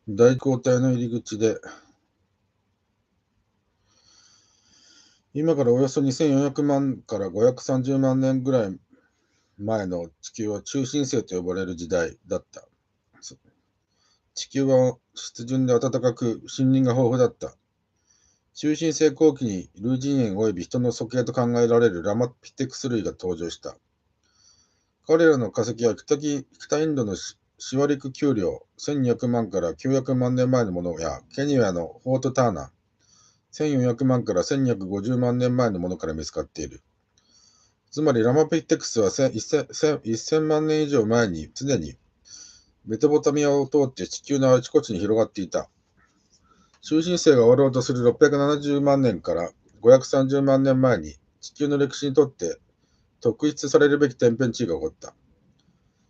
大交代の入り口で、今からおよそ2400万から530万年ぐらい前の地球は中新星と呼ばれる時代だった。地球は湿潤で暖かく森林が豊富だった。中新星後期に類人猿及び人の鼠径と考えられるラマピテクス類が登場した。彼らの化石は北インドのシワリク丘陵1200万から900万年前のものや、ケニアのフォートターナ1400万から1250万年前のものから見つかっている。つまりラマピテクスは1000万年以上前にすでにメソポタミアを通って地球のあちこちに広がっていた。中新星が終わろうとする670万年から530万年前に地球の歴史にとって特筆されるべき天変地異が起こった。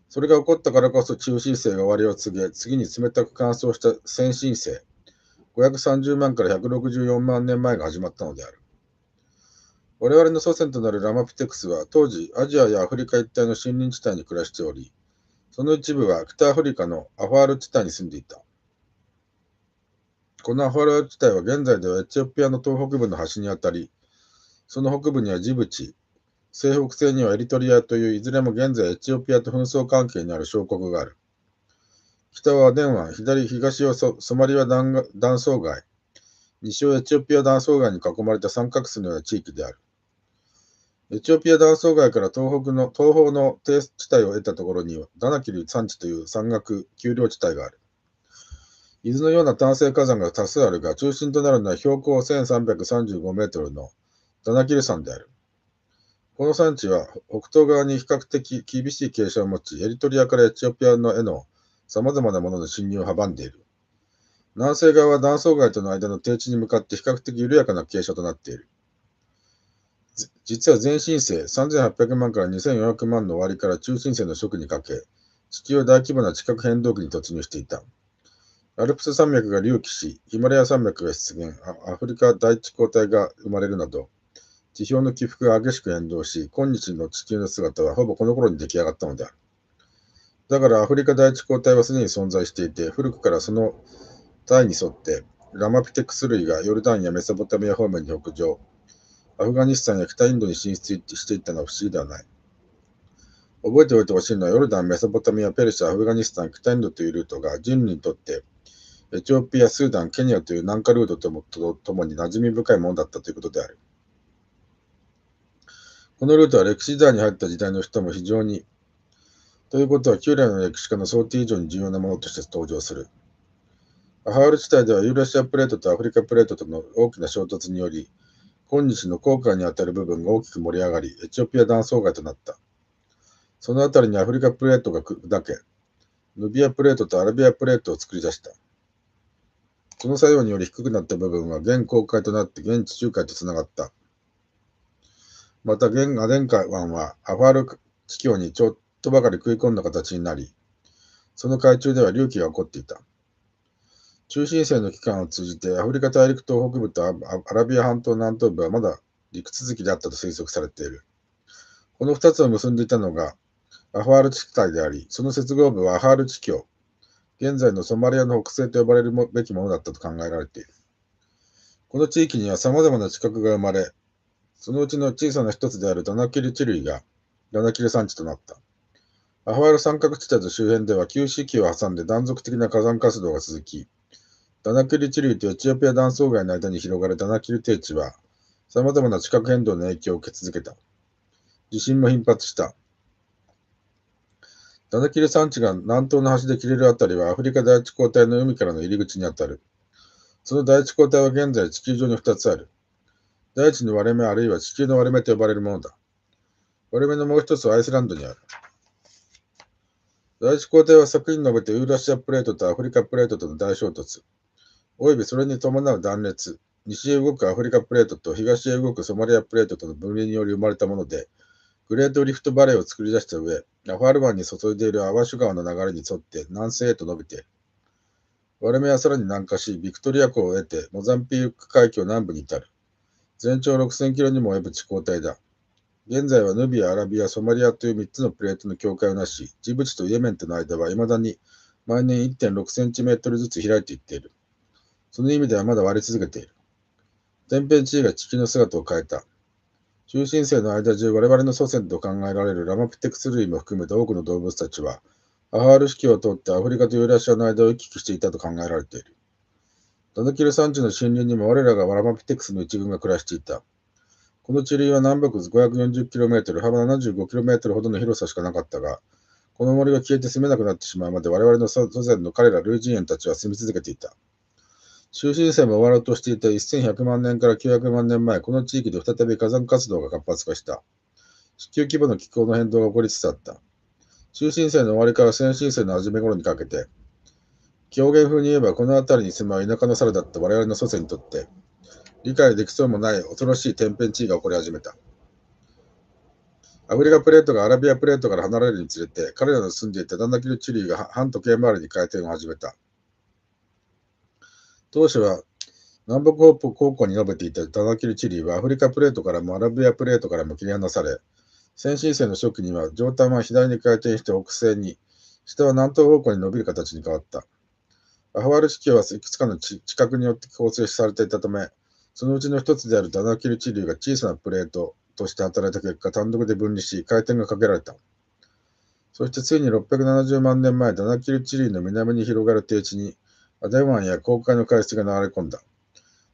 それが起こったからこそ中新星が終わりを告げ、次に冷たく乾燥した先新星530万から164万年前が始まったのである。我々の祖先となるラマピテクスは当時アジアやアフリカ一帯の森林地帯に暮らしており、その一部は北アフリカのアファール地帯に住んでいた。このアファール地帯は現在ではエチオピアの東北部の端にあたり、その北部にはジブチ、西北西にはエリトリアといういずれも現在エチオピアと紛争関係にある小国がある。北はアデン湾、東はソマリア断層街、西はエチオピア断層街に囲まれた三角州のような地域である。エチオピア断層街から東方の低地帯を得たところにはダナキル山地という山岳丘陵地帯がある。伊豆のような単性火山が多数あるが、中心となるのは標高1335メートルのダナキル山である。この山地は北東側に比較的厳しい傾斜を持ち、エリトリアからエチオピアへの様々なものの侵入を阻んでいる。南西側は断層街との間の低地に向かって比較的緩やかな傾斜となっている。実は全新星3800万から2400万の終わりから中新星の初期にかけ、地球は大規模な地殻変動期に突入していた。アルプス山脈が隆起し、ヒマラヤ山脈が出現、アフリカ大地溝帯が生まれるなど、地表の起伏が激しく変動し、今日の地球の姿はほぼこの頃に出来上がったのである。だからアフリカ大地溝帯はすでに存在していて、古くからその帯に沿ってラマピテクス類がヨルダンやメソポタミア方面に北上、アフガニスタンや北インドに進出していったのは不思議ではない。覚えておいてほしいのは、ヨルダン、メソポタミア、ペルシャ、アフガニスタン、北インドというルートが人類にとってエチオピア、スーダン、ケニアという南下ルートともに馴染み深いものだったということである。このルートは歴史時代に入った時代の人も非常に、ということは旧来の歴史家の想定以上に重要なものとして登場する。アハール地帯ではユーラシアプレートとアフリカプレートとの大きな衝突により、今日の紅海にあたる部分が大きく盛り上がり、エチオピア断層街となった。そのあたりにアフリカプレートが砕け、ヌビアプレートとアラビアプレートを作り出した。その作用により低くなった部分は現紅海となって現地中海とつながった。また現アデン海湾はアファール地境にちょっとばかり食い込んだ形になり、その海中では隆起が起こっていた。中新星の期間を通じてアフリカ大陸東北部とアラビア半島南東部はまだ陸続きであったと推測されている。この2つを結んでいたのがアファール地帯であり、その接合部はアファール地境、現在のソマリアの北西と呼ばれるべきものだったと考えられている。この地域には様々な地殻が生まれ、そのうちの小さな一つであるダナキル地類がダナキル山地となった。アファール三角地帯と周辺では旧市期を挟んで断続的な火山活動が続き、ダナキル地類とエチオピア断層街の間に広がるダナキル低地は、様々な地殻変動の影響を受け続けた。地震も頻発した。ダナキル山地が南東の端で切れるあたりはアフリカ大地溝帯の海からの入り口にあたる。その大地溝帯は現在地球上に2つある。大地の割れ目あるいは地球の割れ目と呼ばれるものだ。割れ目のもう一つはアイスランドにある。大地溝帯は柵に述べてユーラシアプレートとアフリカプレートとの大衝突、およびそれに伴う断裂、西へ動くアフリカプレートと東へ動くソマリアプレートとの分離により生まれたもので、グレートリフトバレーを作り出した上、アファール湾に注いでいるアワシュ川の流れに沿って南西へと伸びている。割れ目はさらに南下し、ビクトリア港を得てモザンピーク海峡南部に至る。全長6000キロにも及ぶ地溝帯だ。現在はヌビア、アラビア、ソマリアという3つのプレートの境界をなし、ジブチとイエメンとの間は未だに毎年 1.6 センチメートルずつ開いていっている。その意味ではまだ割れ続けている。天変地異が地球の姿を変えた。中新世の間中、我々の祖先と考えられるラマピテクス類も含めた多くの動物たちは、アハール式を通ってアフリカとユーラシアの間を行き来していたと考えられている。ダナキル山地の森林にも我らがラマピテクスの一群が暮らしていた。この地林は南北 540km、幅 75km ほどの広さしかなかったが、この森が消えて住めなくなってしまうまで我々の祖先の彼ら類人猿たちは住み続けていた。中新世も終わろうとしていた1100万年から900万年前、この地域で再び火山活動が活発化した。地球規模の気候の変動が起こりつつあった。中新世の終わりから先新世の初め頃にかけて、狂言風に言えばこの辺りに住まう田舎の猿だった我々の祖先にとって、理解できそうもない恐ろしい天変地異が起こり始めた。アフリカプレートがアラビアプレートから離れるにつれて、彼らの住んでいたダンナキル地理が反時計回りに回転を始めた。当初は南北方向に伸びていたダナキル地理はアフリカプレートからもアラビアプレートからも切り離され、先進世の初期には上端は左に回転して北西に、下は南東方向に伸びる形に変わった。アフワール地球はいくつかの地殻によって構成されていたため、そのうちの一つであるダナキル地流が小さなプレートとして働いた結果、単独で分離し、回転がかけられた。そしてついに670万年前、ダナキル地流の南に広がる低地に、アデン湾や航海の海水が流れ込んだ。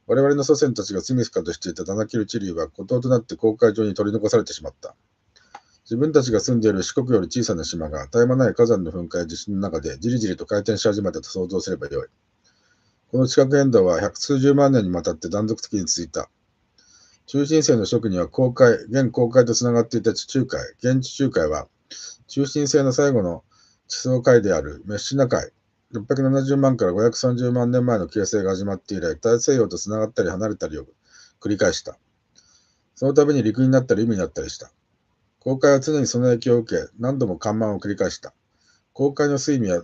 我々の祖先たちが住みかとしていたダナキル地流は孤島となって航海上に取り残されてしまった。自分たちが住んでいる四国より小さな島が絶え間ない火山の噴火や地震の中でじりじりと回転し始めたと想像すればよい。この地殻変動は百数十万年にわたって断続的に続いた。中新世の初期には現航海とつながっていた地中海、現地中海は、中新世の最後の地層海であるメッシナ海、670万から530万年前の形成が始まって以来、大西洋とつながったり離れたりを繰り返した。その度に陸になったり海になったりした。航海は常にその影響を受け、何度も干満を繰り返した。航海の水位は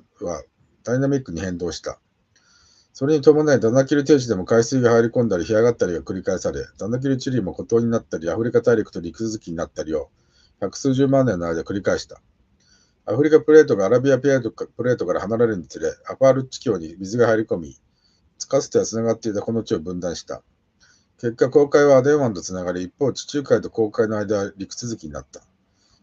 ダイナミックに変動した。それに伴いダナキル低地でも海水が入り込んだり干上がったりが繰り返され、ダナキル地理も孤島になったり、アフリカ大陸と陸続きになったりを百数十万年の間繰り返した。アフリカプレートがアラビアプレートから離れるにつれ、アファール地境に水が入り込み、かつてはつながっていたこの地を分断した。結果、航海はアデン湾とつながり、一方、地中海と航海の間は陸続きになった。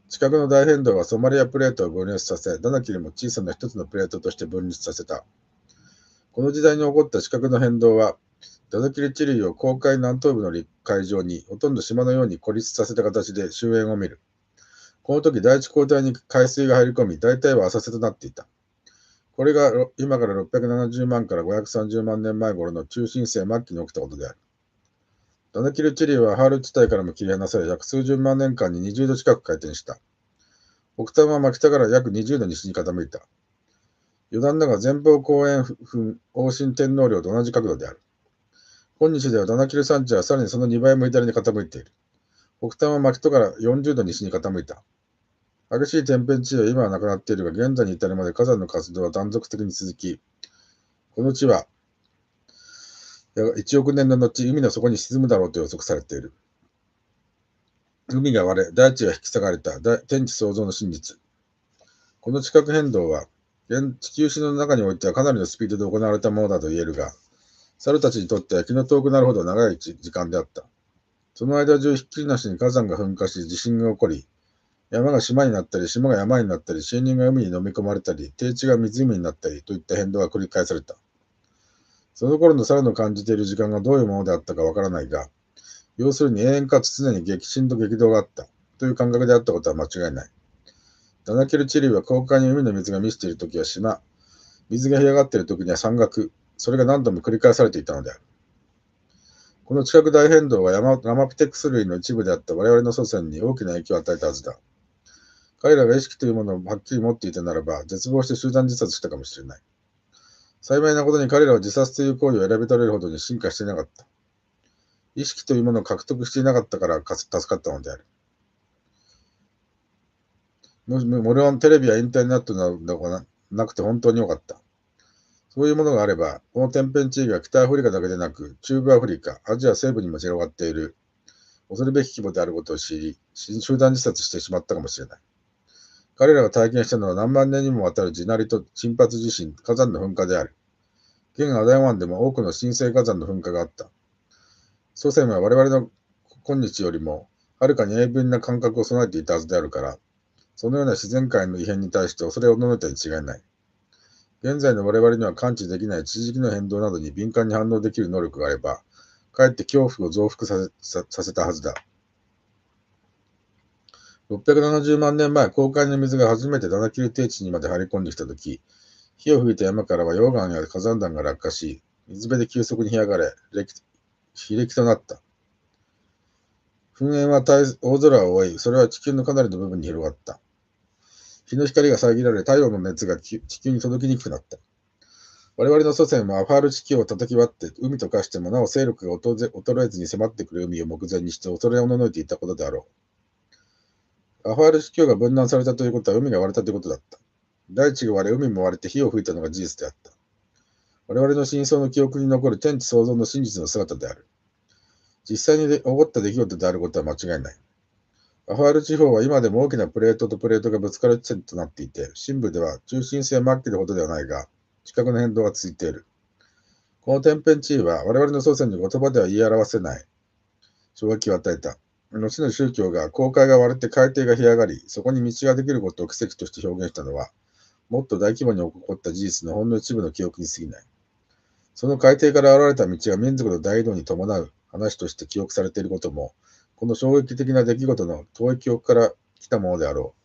地殻の大変動はソマリアプレートを分裂させ、ダナキルも小さな一つのプレートとして分裂させた。この時代に起こった地殻の変動は、ダナキル地流を航海南東部の海上にほとんど島のように孤立させた形で終焉を見る。この時、第一交代に海水が入り込み、大体は浅瀬となっていた。これが今から670万から530万年前頃の中新世末期に起きたことである。ダナキル地流はハール地帯からも切り離され、約数十万年間に20度近く回転した。北端は真北から約20度西に傾いた。余談だが前方後円墳王神天皇陵と同じ角度である。今日ではダナキル山地はさらにその2倍も左に傾いている。北端は真北から40度西に傾いた。激しい天変地異は今はなくなっているが、現在に至るまで火山の活動は断続的に続き、この地は1億年の後、海の底に沈むだろうと予測されている。海が割れ、大地が引き裂かれた天地創造の真実。この地殻変動は、現地球史の中においてはかなりのスピードで行われたものだと言えるが、猿たちにとっては気の遠くなるほど長い時間であった。その間中ひっきりなしに火山が噴火し地震が起こり、山が島になったり、島が山になったり、森林が海に飲み込まれたり、低地が湖になったりといった変動が繰り返された。その頃の猿の感じている時間がどういうものであったかわからないが、要するに永遠かつ常に激震と激動があったという感覚であったことは間違いない。ダナキル地流は航海に海の水が満ちているときは島、水が干上がっているときには山岳、それが何度も繰り返されていたのである。この地殻大変動はラマピテクス類の一部であった我々の祖先に大きな影響を与えたはずだ。彼らが意識というものをはっきり持っていたならば、絶望して集団自殺したかもしれない。幸いなことに彼らは自殺という行為を選び取れるほどに進化していなかった。意識というものを獲得していなかったから助かったのである。無論テレビやインターネットなどがなくて本当に良かった。そういうものがあれば、この天変地異が北アフリカだけでなく、中部アフリカ、アジア西部にも広がっている、恐るべき規模であることを知り、集団自殺してしまったかもしれない。彼らが体験したのは何万年にもわたる地鳴りと沈発地震、火山の噴火である。現アダヤ湾でも多くの新生火山の噴火があった。祖先は我々の今日よりも、はるかに鋭敏な感覚を備えていたはずであるから、そのような自然界の異変に対して恐れをののいたに違いない。現在の我々には感知できない地磁気の変動などに敏感に反応できる能力があれば、かえって恐怖を増幅させたはずだ。670万年前、航海の水が初めてダナキル低地にまで張り込んできたとき、火を吹いた山からは溶岩や火山弾が落下し、水辺で急速に干上がれ、悲劇となった。噴煙は大空を覆い、それは地球のかなりの部分に広がった。日の光が遮られ、太陽の熱が地球に届きにくくなった。我々の祖先はアファール地球を叩き割って海と化してもなお勢力が衰えずに迫ってくる海を目前にして恐れをののいていたことであろう。アファール地球が分断されたということは海が割れたということだった。大地が割れ、海も割れて火を吹いたのが事実であった。我々の真相の記憶に残る天地創造の真実の姿である。実際に起こった出来事であることは間違いない。アファール地方は今でも大きなプレートとプレートがぶつかる地点となっていて、深部では中心性末期でほどではないが、地殻の変動が続いている。この天変地異は我々の祖先に言葉では言い表せない衝撃を与えた。後の宗教が航海が割れて海底が干上がり、そこに道ができることを奇跡として表現したのは、もっと大規模に起こった事実のほんの一部の記憶に過ぎない。その海底から現れた道が民族の大移動に伴う話として記憶されていることも、この衝撃的な出来事の遠い記憶から来たものであろう。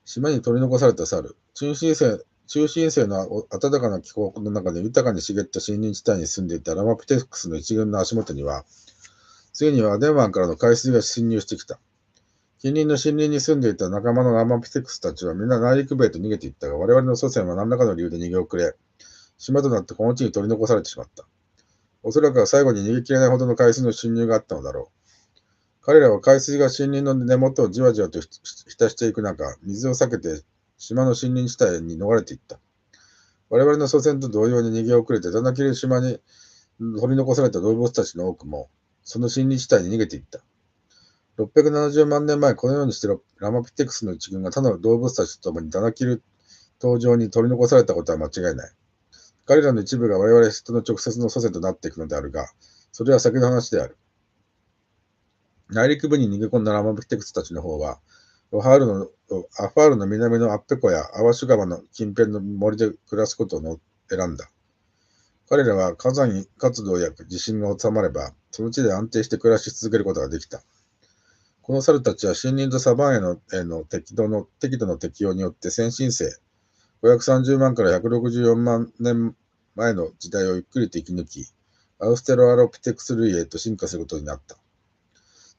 島に取り残された猿、中心性の暖かな気候の中で豊かに茂った森林地帯に住んでいたラマピテクスの一群の足元には、ついにはアデン湾からの海水が侵入してきた。近隣の森林に住んでいた仲間のラマピテクスたちはみんな内陸部へと逃げていったが、我々の祖先は何らかの理由で逃げ遅れ、島となってこの地に取り残されてしまった。おそらくは最後に逃げ切れないほどの海水の侵入があったのだろう。彼らは海水が森林の根元をじわじわと浸していく中、水を避けて島の森林地帯に逃れていった。我々の祖先と同様に逃げ遅れてダナキル島に取り残された動物たちの多くも、その森林地帯に逃げていった。670万年前、このようにしてラマピテクスの一群が他の動物たちと共にダナキル島上に取り残されたことは間違いない。彼らの一部が我々人の直接の祖先となっていくのであるが、それは先の話である。内陸部に逃げ込んだラマピテクスたちの方は、アファールの南のアッペ湖やアワシュ川の近辺の森で暮らすことを選んだ。彼らは火山活動や地震が収まれば、その地で安定して暮らし続けることができた。この猿たちは森林とサバンへの適度の適応によって先進性、530万から164万年前の時代をゆっくりと生き抜き、アウステロアロピテクス類へと進化することになった。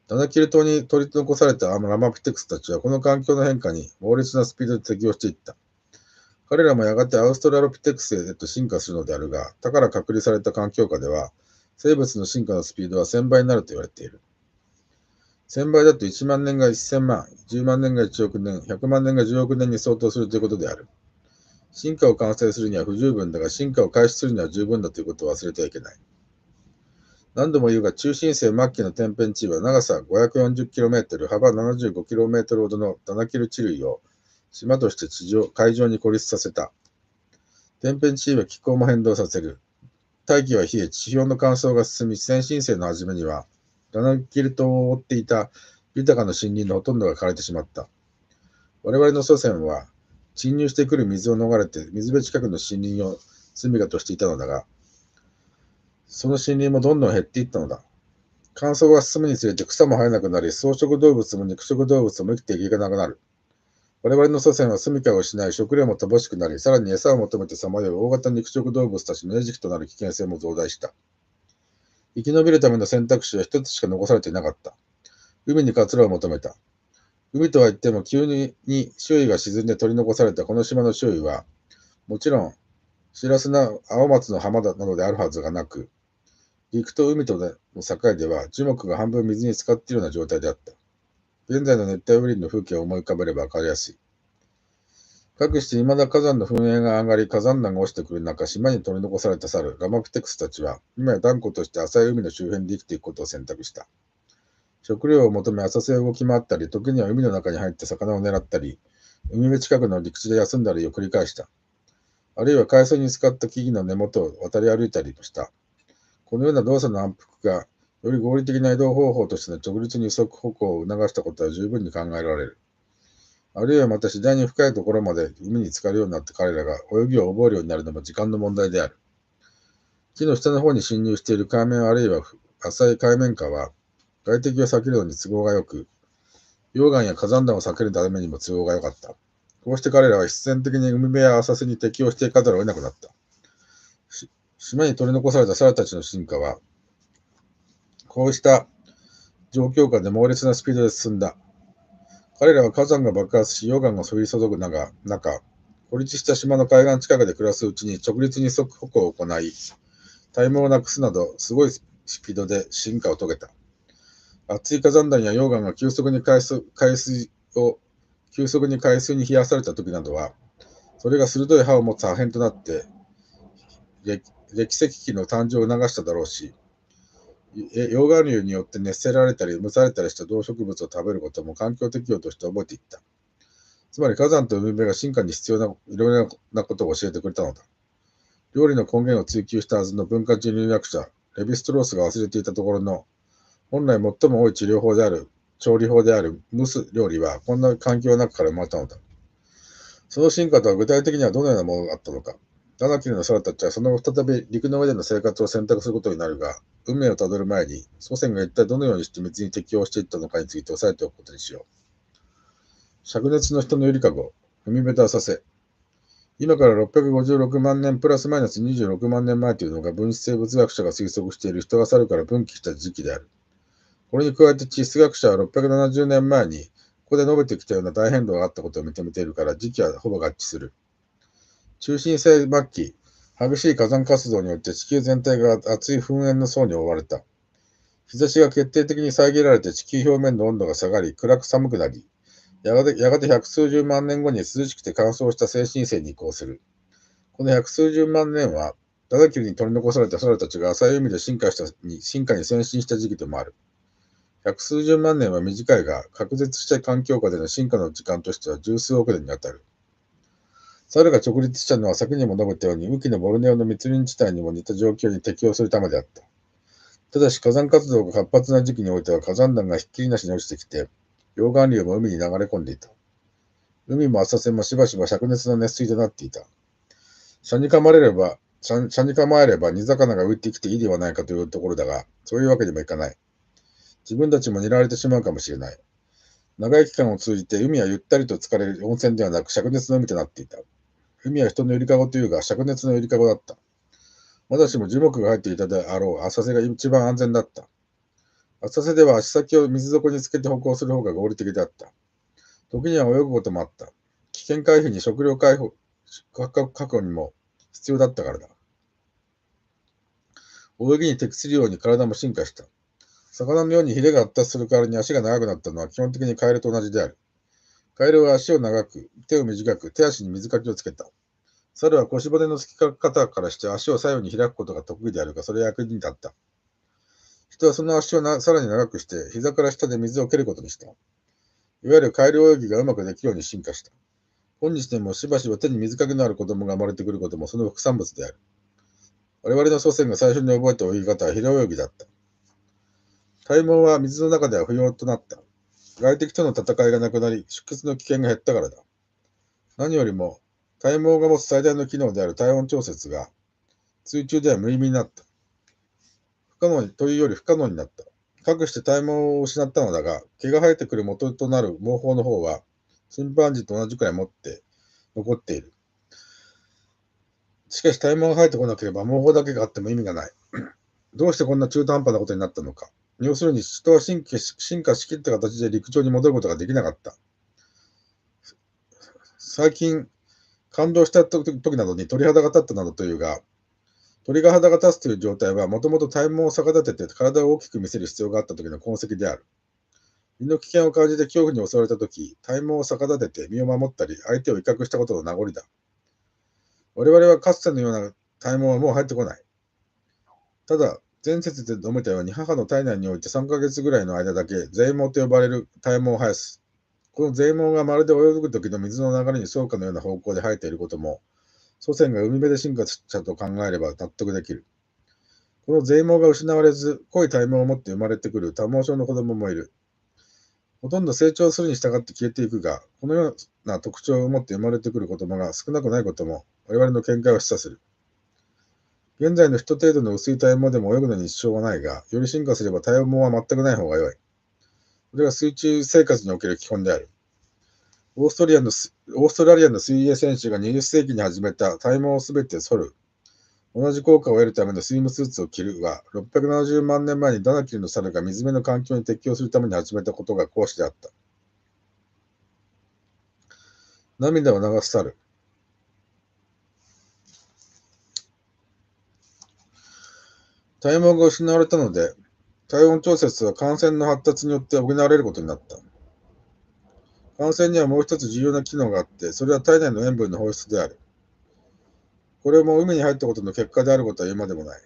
ダナキル島に取り残されたラマピテクスたちはこの環境の変化に猛烈なスピードで適応していった。彼らもやがてアウストラロピテクスへと進化するのであるが、だから隔離された環境下では、生物の進化のスピードは1000倍になると言われている。1000倍だと1万年が1000万、10万年が1億年、100万年が10億年に相当するということである。進化を完成するには不十分だが、進化を開始するには十分だということを忘れてはいけない。何度も言うが、中新世末期の天変地異は長さ 540km、幅 75km ほどのダナキル地類を島として海上に孤立させた。天変地異は気候も変動させる。大気は冷え、地表の乾燥が進み、先進世の初めには、ダナキル島を覆っていた豊かな森林のほとんどが枯れてしまった。我々の祖先は、侵入してくる水を逃れて、水辺近くの森林を住処としていたのだが、その森林もどんどん減っていったのだ。乾燥が進むにつれて草も生えなくなり、草食動物も肉食動物も生きていけなくなる。我々の祖先は住処を失い、食料も乏しくなり、さらに餌を求めてさまよう大型肉食動物たちの餌食となる危険性も増大した。生き延びるための選択肢は一つしか残されていなかった。海に活路を求めた。海とは言っても急に周囲が沈んで取り残されたこの島の周囲は、もちろん、白砂青松の浜などであるはずがなく、陸と海との境では樹木が半分水に浸かっているような状態であった。現在の熱帯雨林の風景を思い浮かべればわかりやすい。かくして未だ火山の噴煙が上がり、火山弾が落ちてくる中、島に取り残された猿、ラマピテクスたちは、今や断固として浅い海の周辺で生きていくことを選択した。食料を求め浅瀬を動き回ったり、時には海の中に入って魚を狙ったり、海辺近くの陸地で休んだりを繰り返した。あるいは海藻に使った木々の根元を渡り歩いたりもした。このような動作の反復が、より合理的な移動方法としての直立に輸速歩行を促したことは十分に考えられる。あるいはまた次第に深いところまで海に浸かるようになった彼らが泳ぎを覚えるようになるのも時間の問題である。木の下の方に侵入している海面あるいは浅い海面下は、外敵を避けるのに都合がよく、溶岩や火山弾を避けるためにも都合が良かった。こうして彼らは必然的に海辺や浅瀬に適応していかざるを得なくなった。島に取り残された猿たちの進化は、こうした状況下で猛烈なスピードで進んだ。彼らは火山が爆発し、溶岩が降り注ぐ中、孤立した島の海岸近くで暮らすうちに直立二足歩行を行い、体毛をなくすなど、すごいスピードで進化を遂げた。熱い火山弾や溶岩が急速に海水に冷やされた時などは、それが鋭い刃を持つ破片となって、歴石機の誕生を促しただろうし、溶岩流によって熱せられたり蒸されたりした動植物を食べることも環境適応として覚えていった。つまり火山と海辺が進化に必要ないろいろなことを教えてくれたのだ。料理の根源を追求したはずの文化人類学者、レヴィストロースが忘れていたところの、本来最も多い調理法である蒸す料理は、こんな環境の中から生まれたのだ。その進化とは具体的にはどのようなものがあったのか。ダナキルの猿たちはその後再び陸の上での生活を選択することになるが、運命をたどる前に、祖先が一体どのようにして水に適応していったのかについて押さえておくことにしよう。灼熱の人のゆりかご、海辺と浅瀬。今から656万年プラスマイナス26万年前というのが分子生物学者が推測している人が猿から分岐した時期である。これに加えて地質学者は670年前に、ここで述べてきたような大変動があったことを認めているから、時期はほぼ合致する。中心世末期、激しい火山活動によって地球全体が熱い噴煙の層に覆われた。日差しが決定的に遮られて地球表面の温度が下がり、暗く寒くなり、やがて百数十万年後に涼しくて乾燥した精神性に移行する。この百数十万年は、ダダキルに取り残された猿たちが浅い海で進化に先進した時期でもある。百数十万年は短いが、隔絶した環境下での進化の時間としては十数億年にあたる。猿が直立したのは先にも述べたように、雨季のボルネオの密林地帯にも似た状況に適応するためであった。ただし火山活動が活発な時期においては火山弾がひっきりなしに落ちてきて、溶岩流も海に流れ込んでいた。海も浅瀬もしばしば灼熱の熱水となっていた。車に構えれば煮魚が浮いてきていいではないかというところだが、そういうわけにもいかない。自分たちも狙われてしまうかもしれない。長い期間を通じて海はゆったりと浸かれる温泉ではなく灼熱の海となっていた。海は人のゆりかごというが灼熱のゆりかごだった。まだしも樹木が入っていたであろう浅瀬が一番安全だった。浅瀬では足先を水底につけて歩行する方が合理的であった。時には泳ぐこともあった。危険回避に食料確保にも必要だったからだ。泳ぎに適するように体も進化した。魚のようにヒレが発達する代わりに足が長くなったのは基本的にカエルと同じである。カエルは足を長く、手を短く、手足に水かきをつけた。猿は腰骨のつき方からして足を左右に開くことが得意であるが、それは役に立った。人はその足をさらに長くして、膝から下で水を蹴ることにした。いわゆるカエル泳ぎがうまくできるように進化した。今日でもしばしば手に水かきのある子供が生まれてくることもその副産物である。我々の祖先が最初に覚えた泳ぎ方は平泳ぎだった。体毛は水の中では不要となった。外敵との戦いがなくなり、出血の危険が減ったからだ。何よりも、体毛が持つ最大の機能である体温調節が、水中では無意味になった。不可能というより不可能になった。かくして体毛を失ったのだが、毛が生えてくる元となる毛包の方は、チンパンジーと同じくらい残っている。しかし体毛が生えてこなければ毛包だけがあっても意味がない。どうしてこんな中途半端なことになったのか。要するに人は進化しきった形で陸上に戻ることができなかった。最近、感動した時などに鳥肌が立ったなどというが、鳥が肌が立つという状態はもともと体毛を逆立てて体を大きく見せる必要があった時の痕跡である。身の危険を感じて恐怖に襲われた時、体毛を逆立てて身を守ったり、相手を威嚇したことの名残だ。我々はかつてのような体毛はもう入ってこない。ただ、前節で述べたように母の体内において3ヶ月ぐらいの間だけ税毛と呼ばれる体毛を生やす。この税毛がまるで泳ぐ時の水の流れに沿うかのような方向で生えていることも、祖先が海辺で進化したと考えれば納得できる。この税毛が失われず、濃い体毛を持って生まれてくる多毛症の子供もいる。ほとんど成長するに従って消えていくが、このような特徴を持って生まれてくる子供が少なくないことも、我々の見解を示唆する。現在の一程度の薄い体毛でも泳ぐのに支障はないが、より進化すれば体毛は全くない方が良い。これが水中生活における基本である。オーストラリアの水泳選手が20世紀に始めた体毛をすべて剃る。同じ効果を得るためのスイムスーツを着るは、670万年前にダナキルの猿が水辺の環境に適応するために始めたことが講師であった。涙を流す猿。体毛が失われたので、体温調節は感染の発達によって補われることになった。感染にはもう一つ重要な機能があって、それは体内の塩分の放出である。これも海に入ったことの結果であることは言うまでもない。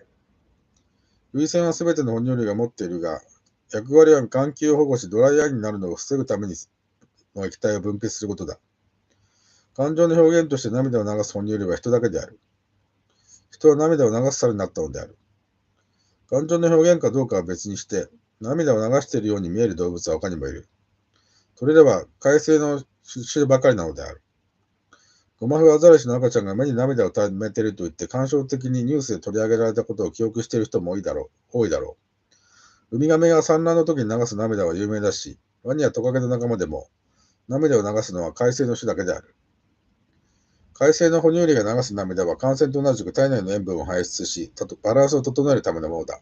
涙腺はすべての哺乳類が持っているが、役割は眼球を保護しドライアイになるのを防ぐためにの液体を分泌することだ。感情の表現として涙を流す哺乳類は人だけである。人は涙を流す猿になったのである。感情の表現かどうかは別にして、涙を流しているように見える動物は他にもいる。それらは海生の種ばかりなのである。ゴマフアザラシの赤ちゃんが目に涙を溜めていると言って感傷的にニュースで取り上げられたことを記憶している人も多いだろう。ウミガメが産卵の時に流す涙は有名だし、ワニやトカゲの仲間でも涙を流すのは海生の種だけである。海生の哺乳類が流す涙は感染と同じく体内の塩分を排出し、バランスを整えるためのものだ。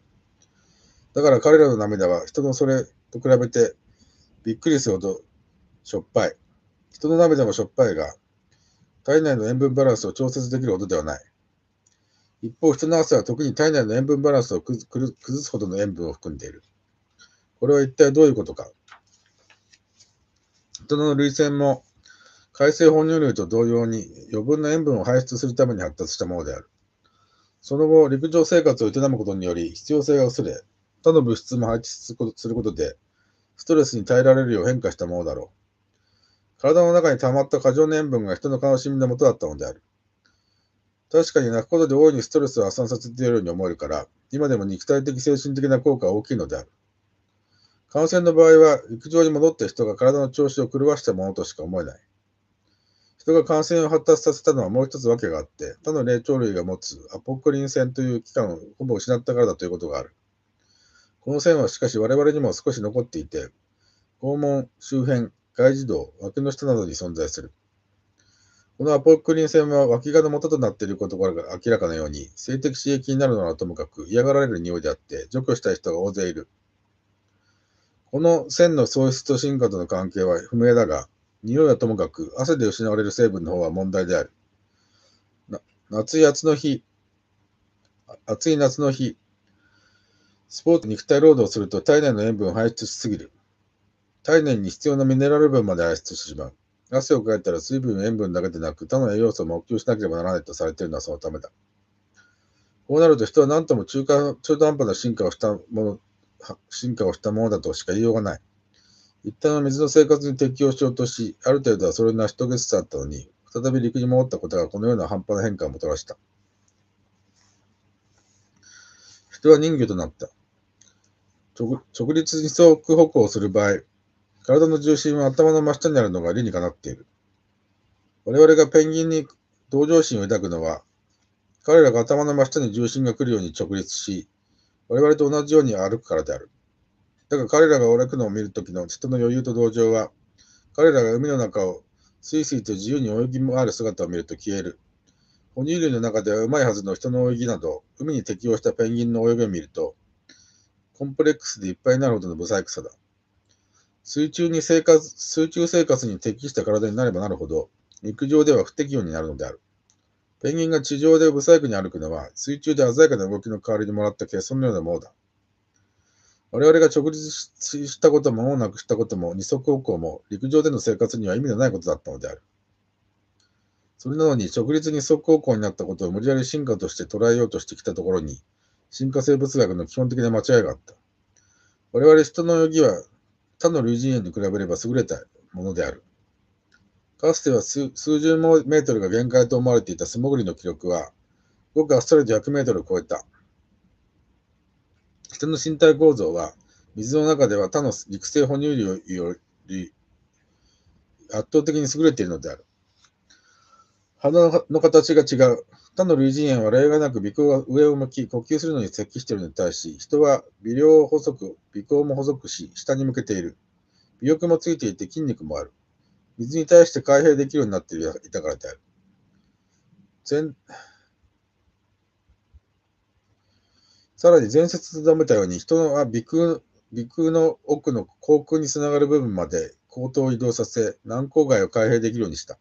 だから彼らの涙は人のそれと比べてびっくりするほどしょっぱい。人の涙もしょっぱいが、体内の塩分バランスを調節できるほどではない。一方、人の汗は特に体内の塩分バランスを崩すほどの塩分を含んでいる。これは一体どういうことか。人の涙腺も海生哺乳類と同様に余分な塩分を排出するために発達したものである。その後、陸上生活を営むことにより必要性が薄れ、他の物質も排出することで、ストレスに耐えられるよう変化したものだろう。体の中に溜まった過剰な塩分が人の悲しみのもとだったのである。確かに泣くことで大いにストレスを発散させているように思えるから、今でも肉体的精神的な効果は大きいのである。感染の場合は、陸上に戻った人が体の調子を狂わしたものとしか思えない。人が感染を発達させたのはもう一つ訳があって、他の霊長類が持つアポクリン腺という器官をほぼ失ったからだということがある。この線はしかし我々にも少し残っていて、肛門、周辺、外耳道、脇の下などに存在する。このアポクリン腺は脇がの元となっていることが明らかなように、性的刺激になるのはともかく嫌がられる匂いであって、除去したい人が大勢いる。この線の喪失と進化との関係は不明だが、匂いはともかく汗で失われる成分の方は問題である。暑い夏の日、スポーツ肉体労働をすると体内の塩分を排出しすぎる。体内に必要なミネラル分まで排出してしまう。汗をかいたら水分や塩分だけでなく他の栄養素も補給しなければならないとされているのはそのためだ。こうなると人は何とも中途半端な進化をしたものだとしか言いようがない。一旦は水の生活に適応しようとし、ある程度はそれに成し遂げつつあったのに、再び陸に戻ったことがこのような半端な変化をもたらした。人は人魚となった。直立二足歩行をする場合、体の重心は頭の真下にあるのが理にかなっている。我々がペンギンに同情心を抱くのは、彼らが頭の真下に重心が来るように直立し、我々と同じように歩くからである。だが彼らが歩くのを見るときの人の余裕と同情は、彼らが海の中をスイスイと自由に泳ぎ回る姿を見ると消える。哺乳類の中ではうまいはずの人の泳ぎなど、海に適応したペンギンの泳ぎを見ると、コンプレックスでいっぱいになるほどの不細工さだ。水中生活に適した体になればなるほど、陸上では不適応になるのである。ペンギンが地上で不細工に歩くのは、水中で鮮やかな動きの代わりにもらった欠損のようなものだ。我々が直立したことも間もなくしたことも二足歩行も陸上での生活には意味のないことだったのである。それなのに直立二足歩行になったことを無理やり進化として捉えようとしてきたところに、進化生物学の基本的な間違いがあった。我々人の泳ぎは他の類人猿に比べれば優れたものである。かつては数十メートルが限界と思われていた素潜りの記録は、ごくあっさりと100メートルを超えた。人の身体構造は、水の中では他の陸生哺乳類より圧倒的に優れているのである。鼻の形が違う。他の類人猿は例外なく鼻孔が上を向き、呼吸するのに適しているのに対し、人は鼻梁を細く、鼻孔も細くし、下に向けている。尾翼もついていて筋肉もある。水に対して開閉できるようになっていたからである。さらに前節で述べたように、人は鼻腔の奥の口腔につながる部分まで口頭を移動させ、軟口蓋を開閉できるようにした。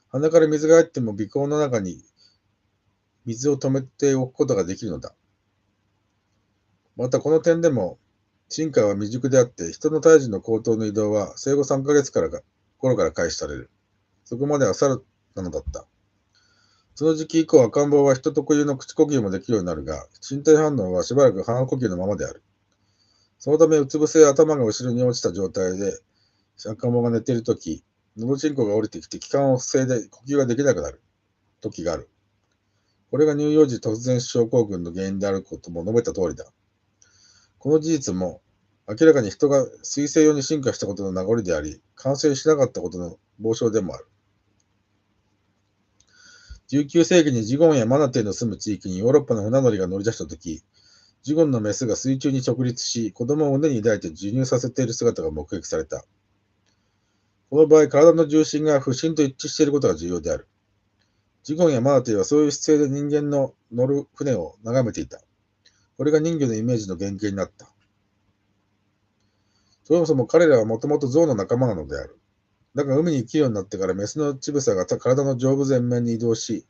鼻から水が入っても鼻孔の中に水を止めておくことができるのだ。またこの点でも進化は未熟であって、人の胎児の口頭の移動は生後3ヶ月頃から開始される。そこまでは猿なのだった。その時期以降、赤ん坊は人特有の口呼吸もできるようになるが、身体反応はしばらく鼻呼吸のままである。そのため、うつ伏せや頭が後ろに落ちた状態で、赤ん坊が寝ているとき、喉チンコが降りてきて気管を塞いで呼吸ができなくなる時がある。これが乳幼児突然死症候群の原因であることも述べた通りだ。この事実も、明らかに人が水生用に進化したことの名残であり、感染しなかったことの傍証でもある。19世紀にジゴンやマナティーの住む地域にヨーロッパの船乗りが乗り出したとき、ジゴンのメスが水中に直立し、子供を胸に抱いて授乳させている姿が目撃された。この場合、体の重心が不審と一致していることが重要である。ジゴンやマナティーはそういう姿勢で人間の乗る船を眺めていた。これが人魚のイメージの原型になった。そもそも彼らはもともと象の仲間なのである。だが海に生きるようになってからメスの乳房が体の上部前面に移動し、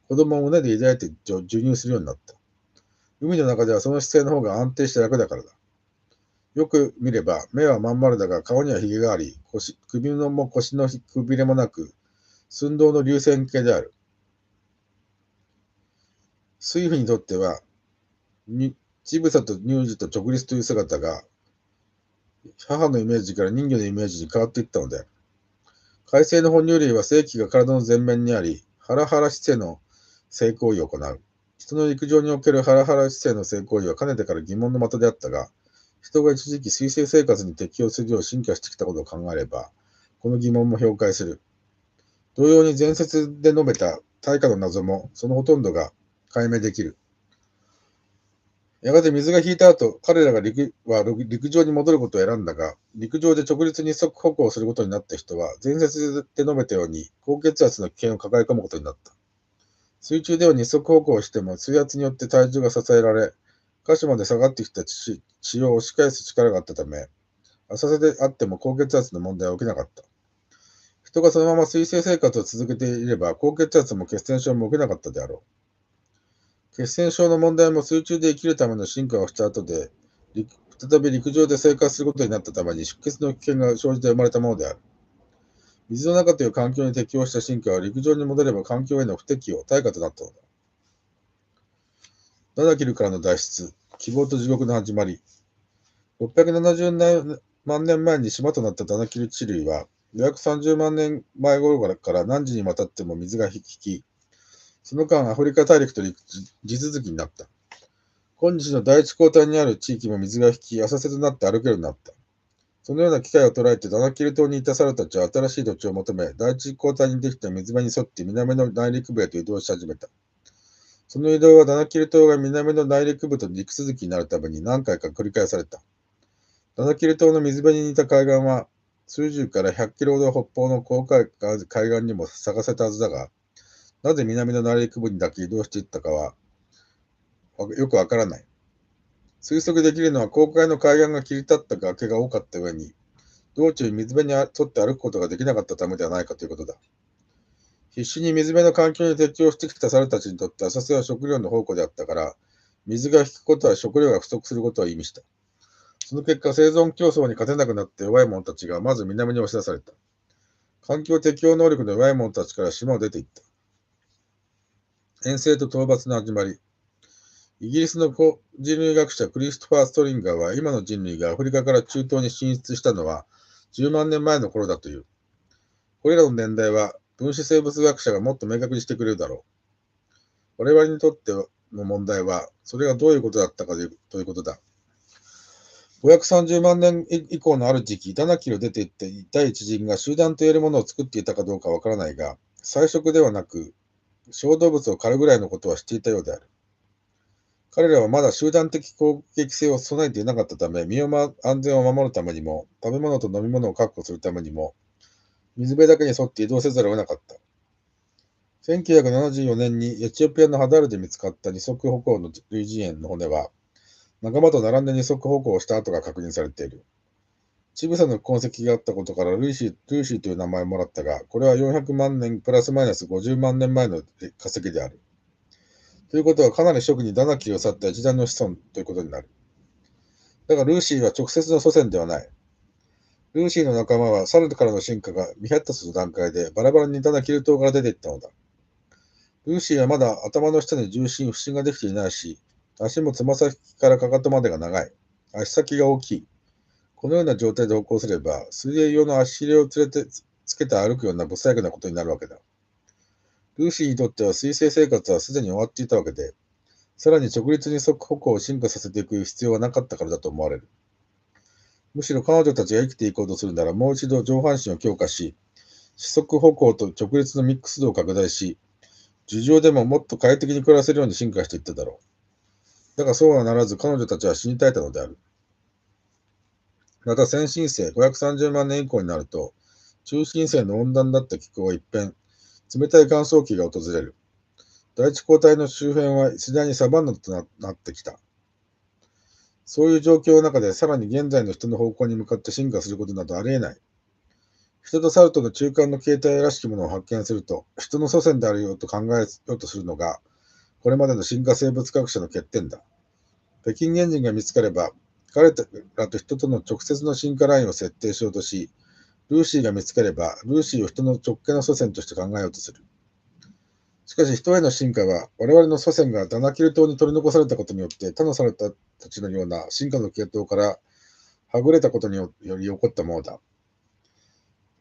子供を胸で抱いて授乳するようになった。海の中ではその姿勢の方が安定して楽だからだ。よく見れば目はまん丸だが顔にはひげがあり、首のも腰のくびれもなく、寸胴の流線形である。水夫にとっては、乳房と乳児と直立という姿が、母のイメージから人魚のイメージに変わっていったのである。海生の哺乳類は性器が体の前面にあり、ハラハラ姿勢の性行為を行う。人の陸上におけるハラハラ姿勢の性行為はかねてから疑問の的であったが、人が一時期水生生活に適応するよう進化してきたことを考えれば、この疑問も評価する。同様に前節で述べた大化の謎も、そのほとんどが解明できる。やがて水が引いた後、彼らが陸上に戻ることを選んだが、陸上で直立二足歩行をすることになった人は、前節で述べたように高血圧の危険を抱え込むことになった。水中では二足歩行をしても水圧によって体重が支えられ、下肢まで下がってきた血を押し返す力があったため、浅瀬であっても高血圧の問題は起きなかった。人がそのまま水生生活を続けていれば、高血圧も血栓症も起きなかったであろう。血栓症の問題も水中で生きるための進化をした後で、再び陸上で生活することになったために出血の危険が生じて生まれたものである。水の中という環境に適応した進化は陸上に戻れば環境への不適応、対価となったのだ。ダナキルからの脱出、希望と地獄の始まり。670万年前に島となったダナキル地類は、約30万年前頃から何時にわたっても水が引き、その間アフリカ大陸と地続きになった。今日の第一交代にある地域も水が引き、浅瀬となって歩けるようになった。そのような機会を捉えてダナキル島にいた猿たちは新しい土地を求め、第一交代にできた水辺に沿って南の内陸部へと移動し始めた。その移動はダナキル島が南の内陸部と陸続きになるために何回か繰り返された。ダナキル島の水辺に似た海岸は、数十から100キロほど北方の広海岸にも探せたはずだが、なぜ南の内陸部にだけ移動していったかは、よくわからない。推測できるのは、広海の海岸が切り立った崖が多かった上に、道中に水辺に沿って歩くことができなかったためではないかということだ。必死に水辺の環境に適応してきた猿たちにとって浅瀬は食料の宝庫であったから、水が引くことは食料が不足することを意味した。その結果、生存競争に勝てなくなって弱い者たちがまず南に押し出された。環境適応能力の弱い者たちから島を出ていった。遠征と討伐の始まり。イギリスの古人類学者クリストファー・ストリンガーは、今の人類がアフリカから中東に進出したのは10万年前の頃だという。これらの年代は分子生物学者がもっと明確にしてくれるだろう。我々にとっての問題は、それがどういうことだったかということだ。530万年以降のある時期、ダナキルを出て行った第一人が集団と言えるものを作っていたかどうかわからないが、菜食ではなく、小動物を狩るぐらいのことはしていたようである。彼らはまだ集団的攻撃性を備えていなかったため、安全を守るためにも、食べ物と飲み物を確保するためにも、水辺だけに沿って移動せざるを得なかった。1974年にエチオピアのハダルで見つかった二足歩行の類人猿の骨は、仲間と並んで二足歩行をした跡が確認されている。乳房の痕跡があったことからルーシーという名前をもらったが、これは400万年プラスマイナス50万年前の化石である。ということはかなり初期にダナキルを去った一団の子孫ということになる。だがルーシーは直接の祖先ではない。ルーシーの仲間は猿からの進化が未発達の段階でバラバラにダナキル島から出ていったのだ。ルーシーはまだ頭の下に重心、不振ができていないし、足もつま先からかかとまでが長い。足先が大きい。このような状態で歩行すれば、水泳用の足ひれを連れてつけて歩くような不細工なことになるわけだ。ルーシーにとっては水生生活はすでに終わっていたわけで、さらに直立二足歩行を進化させていく必要はなかったからだと思われる。むしろ彼女たちが生きていこうとするなら、もう一度上半身を強化し、四足歩行と直立のミックス度を拡大し、樹上でももっと快適に暮らせるように進化していっただろう。だがそうはならず、彼女たちは死に絶えたのである。また先進世530万年以降になると、中新世の温暖だった気候は一変、冷たい乾燥期が訪れる。大地交代の周辺は次第にサバンナとなってきた。そういう状況の中でさらに現在の人の方向に向かって進化することなどありえない。人と猿との中間の形態らしきものを発見すると、人の祖先であるようと考えようとするのが、これまでの進化生物学者の欠点だ。北京原人が見つかれば、彼らと人との直接の進化ラインを設定しようとし、ルーシーが見つかれば、ルーシーを人の直系の祖先として考えようとする。しかし人への進化は、我々の祖先がダナキル島に取り残されたことによって、他の猿たちのような進化の系統からはぐれたことにより起こったものだ。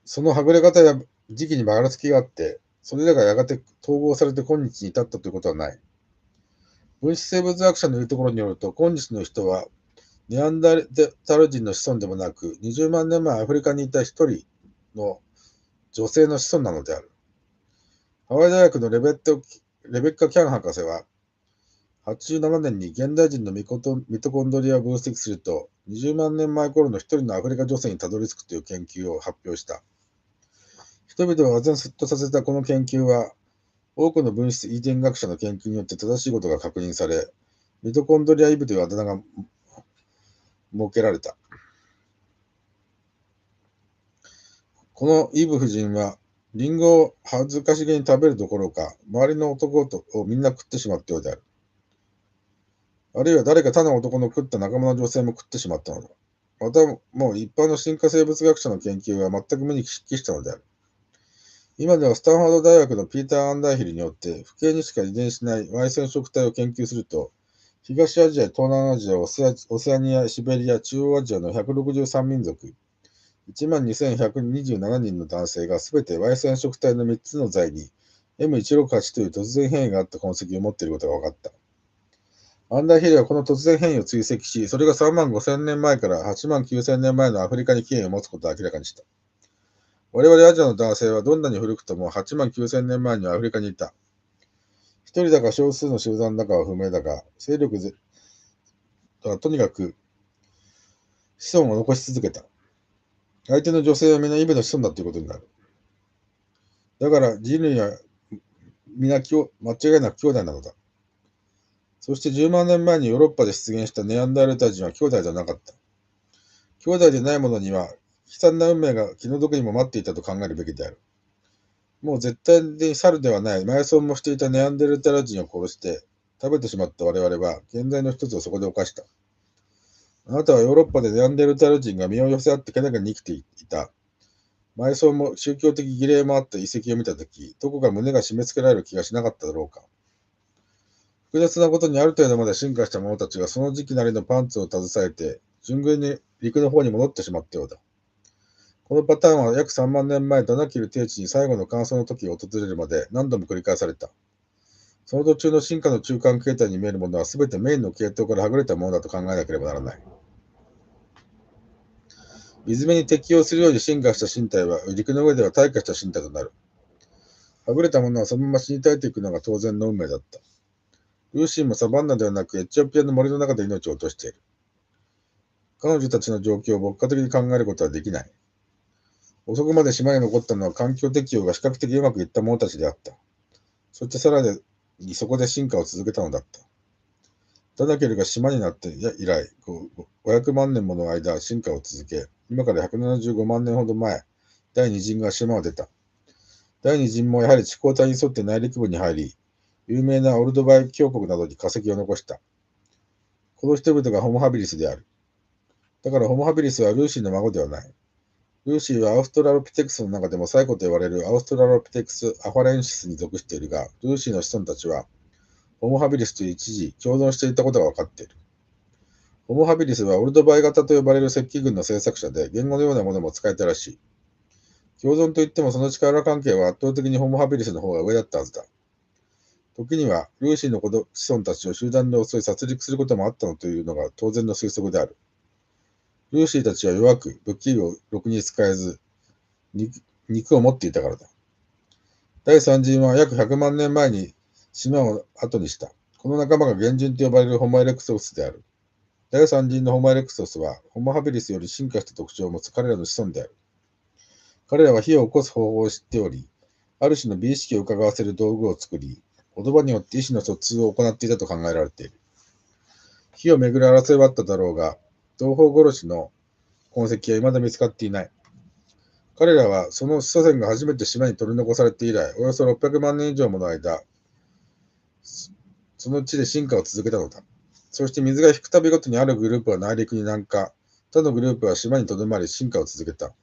そのはぐれ方や時期にばらつきがあって、それらがやがて統合されて今日に至ったということはない。分子生物学者の言うところによると、今日の人はネアンダルタル人の子孫でもなく、20万年前アフリカにいた一人の女性の子孫なのである。ハワイ大学のレベッカ・キャン博士は、87年に現代人のミトコンドリアを分析すると、20万年前頃の一人のアフリカ女性にたどり着くという研究を発表した。人々を唖然とさせたこの研究は、多くの分子遺伝学者の研究によって正しいことが確認され、ミトコンドリアイブというあだ名が設けられた。このイブ夫人は、リンゴを恥ずかしげに食べるどころか、周りの男をみんな食ってしまったようである。あるいは誰か他の男の食った仲間の女性も食ってしまったのだ。また、もう一般の進化生物学者の研究は全く無に帰したのである。今ではスタンファード大学のピーター・アンダーヒルによって、不景にしか遺伝しない Y 染色体を研究すると、東アジア、東南アジア、オセアニア、シベリア、中央アジアの163民族、12,127人の男性がすべて Y 染色体の3つの材に M168 という突然変異があった痕跡を持っていることが分かった。アンダーヒルはこの突然変異を追跡し、それが3万5千年前から8万9千年前のアフリカに起源を持つことを明らかにした。我々アジアの男性はどんなに古くとも8万9千年前にはアフリカにいた。一人だか少数の集団だかは不明だが、勢力はとにかく子孫を残し続けた。相手の女性は皆イブの子孫だということになる。だから人類は皆間違いなく兄弟なのだ。そして10万年前にヨーロッパで出現したネアンダルタ人は兄弟ではなかった。兄弟でない者には悲惨な運命が気の毒にも待っていたと考えるべきである。もう絶対に猿ではない埋葬もしていたネアンデルタル人を殺して食べてしまった我々は現在の一つをそこで犯した。あなたはヨーロッパでネアンデルタル人が身を寄せ合ってけなげに生きていた。埋葬も宗教的儀礼もあった遺跡を見たとき、どこか胸が締め付けられる気がしなかっただろうか。複雑なことにある程度まで進化した者たちがその時期なりのパンツを携えて、順繰りに陸の方に戻ってしまったようだ。このパターンは約3万年前、ダナキル低地に最後の乾燥の時が訪れるまで何度も繰り返された。その途中の進化の中間形態に見えるものは全てメインの系統からはぐれたものだと考えなければならない。水辺に適応するように進化した身体は陸の上では退化した身体となる。はぐれたものはそのまま死に絶えていくのが当然の運命だった。ルーシーもサバンナではなくエチオピアの森の中で命を落としている。彼女たちの状況を牧歌的に考えることはできない。遅くまで島に残ったのは環境適応が比較的うまくいった者たちであった。そしてさらにそこで進化を続けたのだった。ダナケルが島になって以来、500万年もの間進化を続け、今から175万年ほど前、第二陣が島を出た。第二陣もやはり地溝帯に沿って内陸部に入り、有名なオルドバイ峡谷などに化石を残した。この人々がホモハビリスである。だからホモハビリスはルーシーの孫ではない。ルーシーはアウストラロピテクスの中でも最古と言われるアウストラロピテクス・アファレンシスに属しているが、ルーシーの子孫たちは、ホモハビリスと一時共存していたことが分かっている。ホモハビリスはオルドバイ型と呼ばれる石器群の製作者で、言語のようなものも使えたらしい。共存といってもその力関係は圧倒的にホモハビリスの方が上だったはずだ。時には、ルーシーの子孫たちを集団で襲い殺戮することもあったのというのが当然の推測である。ルーシーたちは弱く、武器をろくに使えず、肉を持っていたからだ。第三陣は約100万年前に島を後にした。この仲間が原人と呼ばれるホモエレクソスである。第三陣のホモエレクソスは、ホモハビリスより進化した特徴を持つ彼らの子孫である。彼らは火を起こす方法を知っており、ある種の美意識を伺わせる道具を作り、言葉によって意思の疎通を行っていたと考えられている。火をめぐる争いはあっただろうが、同胞殺しの痕跡は未だ見つかっていない。彼らはその祖先が初めて島に取り残されて以来、およそ600万年以上もの間、その地で進化を続けたのだ。そして水が引くたびごとにあるグループは内陸に南下、他のグループは島にとどまり進化を続けた。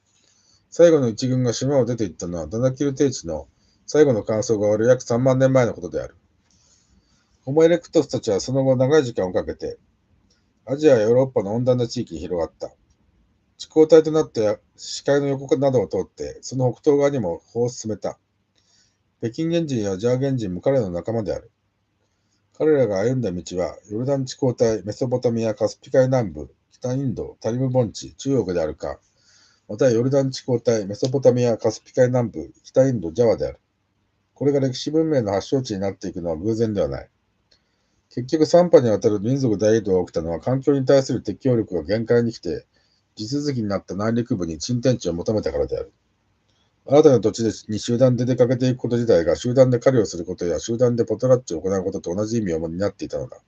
最後の一軍が島を出て行ったのはダナキル低地の最後の乾燥が終わる約3万年前のことである。ホモエレクトスたちはその後長い時間をかけて、アジアやヨーロッパの温暖な地域に広がった。地溝帯となって視界の横などを通って、その北東側にも歩を進めた。北京原人やジャー原人も彼らの仲間である。彼らが歩んだ道は、ヨルダン地溝帯、メソポタミア、カスピ海南部、北インド、タリム盆地、中国であるか、またヨルダン地溝帯、メソポタミア、カスピ海南部、北インド、ジャワである。これが歴史文明の発祥地になっていくのは偶然ではない。結局、3波にわたる民族大移動が起きたのは、環境に対する適応力が限界に来て、地続きになった内陸部に鎮天地を求めたからである。新たな土地に集団で出かけていくこと自体が集団で狩りをすることや集団でポトラッチを行うことと同じ意味を担っていたのだ。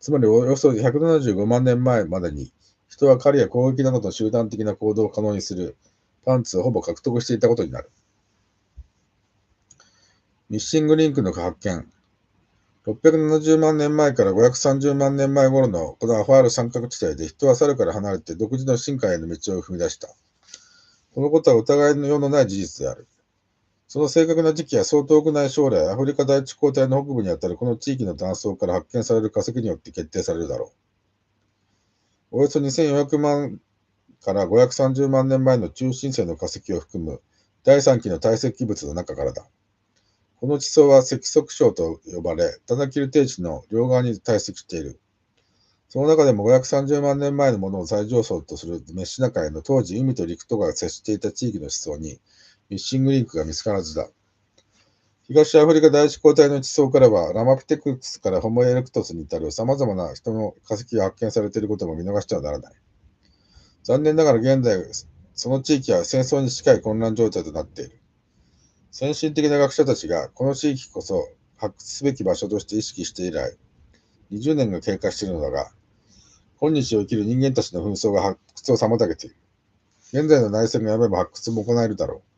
つまりおよそ175万年前までに人は狩りや攻撃などの集団的な行動を可能にするパンツをほぼ獲得していたことになる。ミッシングリンクの発見。670万年前から530万年前頃のこのアファール三角地帯で人は猿から離れて独自の進化への道を踏み出した。このことは疑いのようのない事実である。その正確な時期はそう遠くない将来、アフリカ大地溝帯の北部にあたるこの地域の断層から発見される化石によって決定されるだろう。およそ2400万から530万年前の中新世の化石を含む第3期の堆積物の中からだ。この地層は積束層と呼ばれ、ダナキル低地の両側に堆積している。その中でも530万年前のものを最上層とするメッシナ海の当時海と陸とが接していた地域の地層にミッシングリンクが見つからずだ。東アフリカ大地溝帯の地層からは、ラマピテクスからホモエレクトスに至る様々な人の化石が発見されていることも見逃してはならない。残念ながら現在、その地域は戦争に近い混乱状態となっている。先進的な学者たちが、この地域こそ発掘すべき場所として意識して以来、20年が経過しているのだが、今日を生きる人間たちの紛争が発掘を妨げている。現在の内戦がやめば発掘も行えるだろう。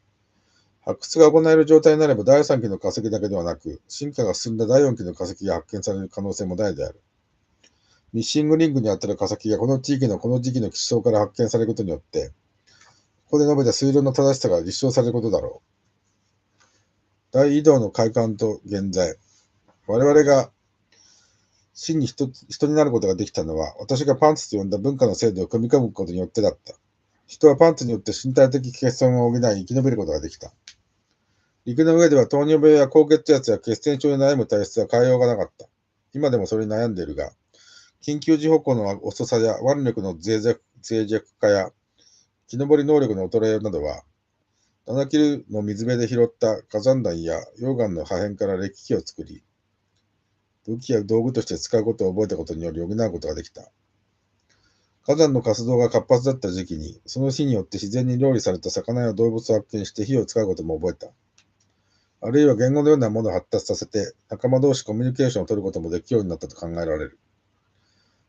発掘が行える状態になれば第3期の化石だけではなく、進化が進んだ第4期の化石が発見される可能性も大である。ミッシングリンクにあたる化石がこの地域のこの時期の地層から発見されることによって、ここで述べた推論の正しさが立証されることだろう。大移動の快感と現在。我々が真に人になることができたのは、私がパンツと呼んだ文化の制度を組み込むことによってだった。人はパンツによって身体的欠損を補い生き延びることができた。陸の上では糖尿病や高血圧や血栓症に悩む体質は変えようがなかった。今でもそれに悩んでいるが、緊急時歩行の遅さや腕力の脆弱化や木登り能力の衰えなどは、ダナキルの水辺で拾った火山弾や溶岩の破片かられっきを作り、武器や道具として使うことを覚えたことにより補うことができた。火山の活動が活発だった時期に、その火によって自然に料理された魚や動物を発見して火を使うことも覚えた。あるいは言語のようなものを発達させて、仲間同士コミュニケーションを取ることもできるようになったと考えられる。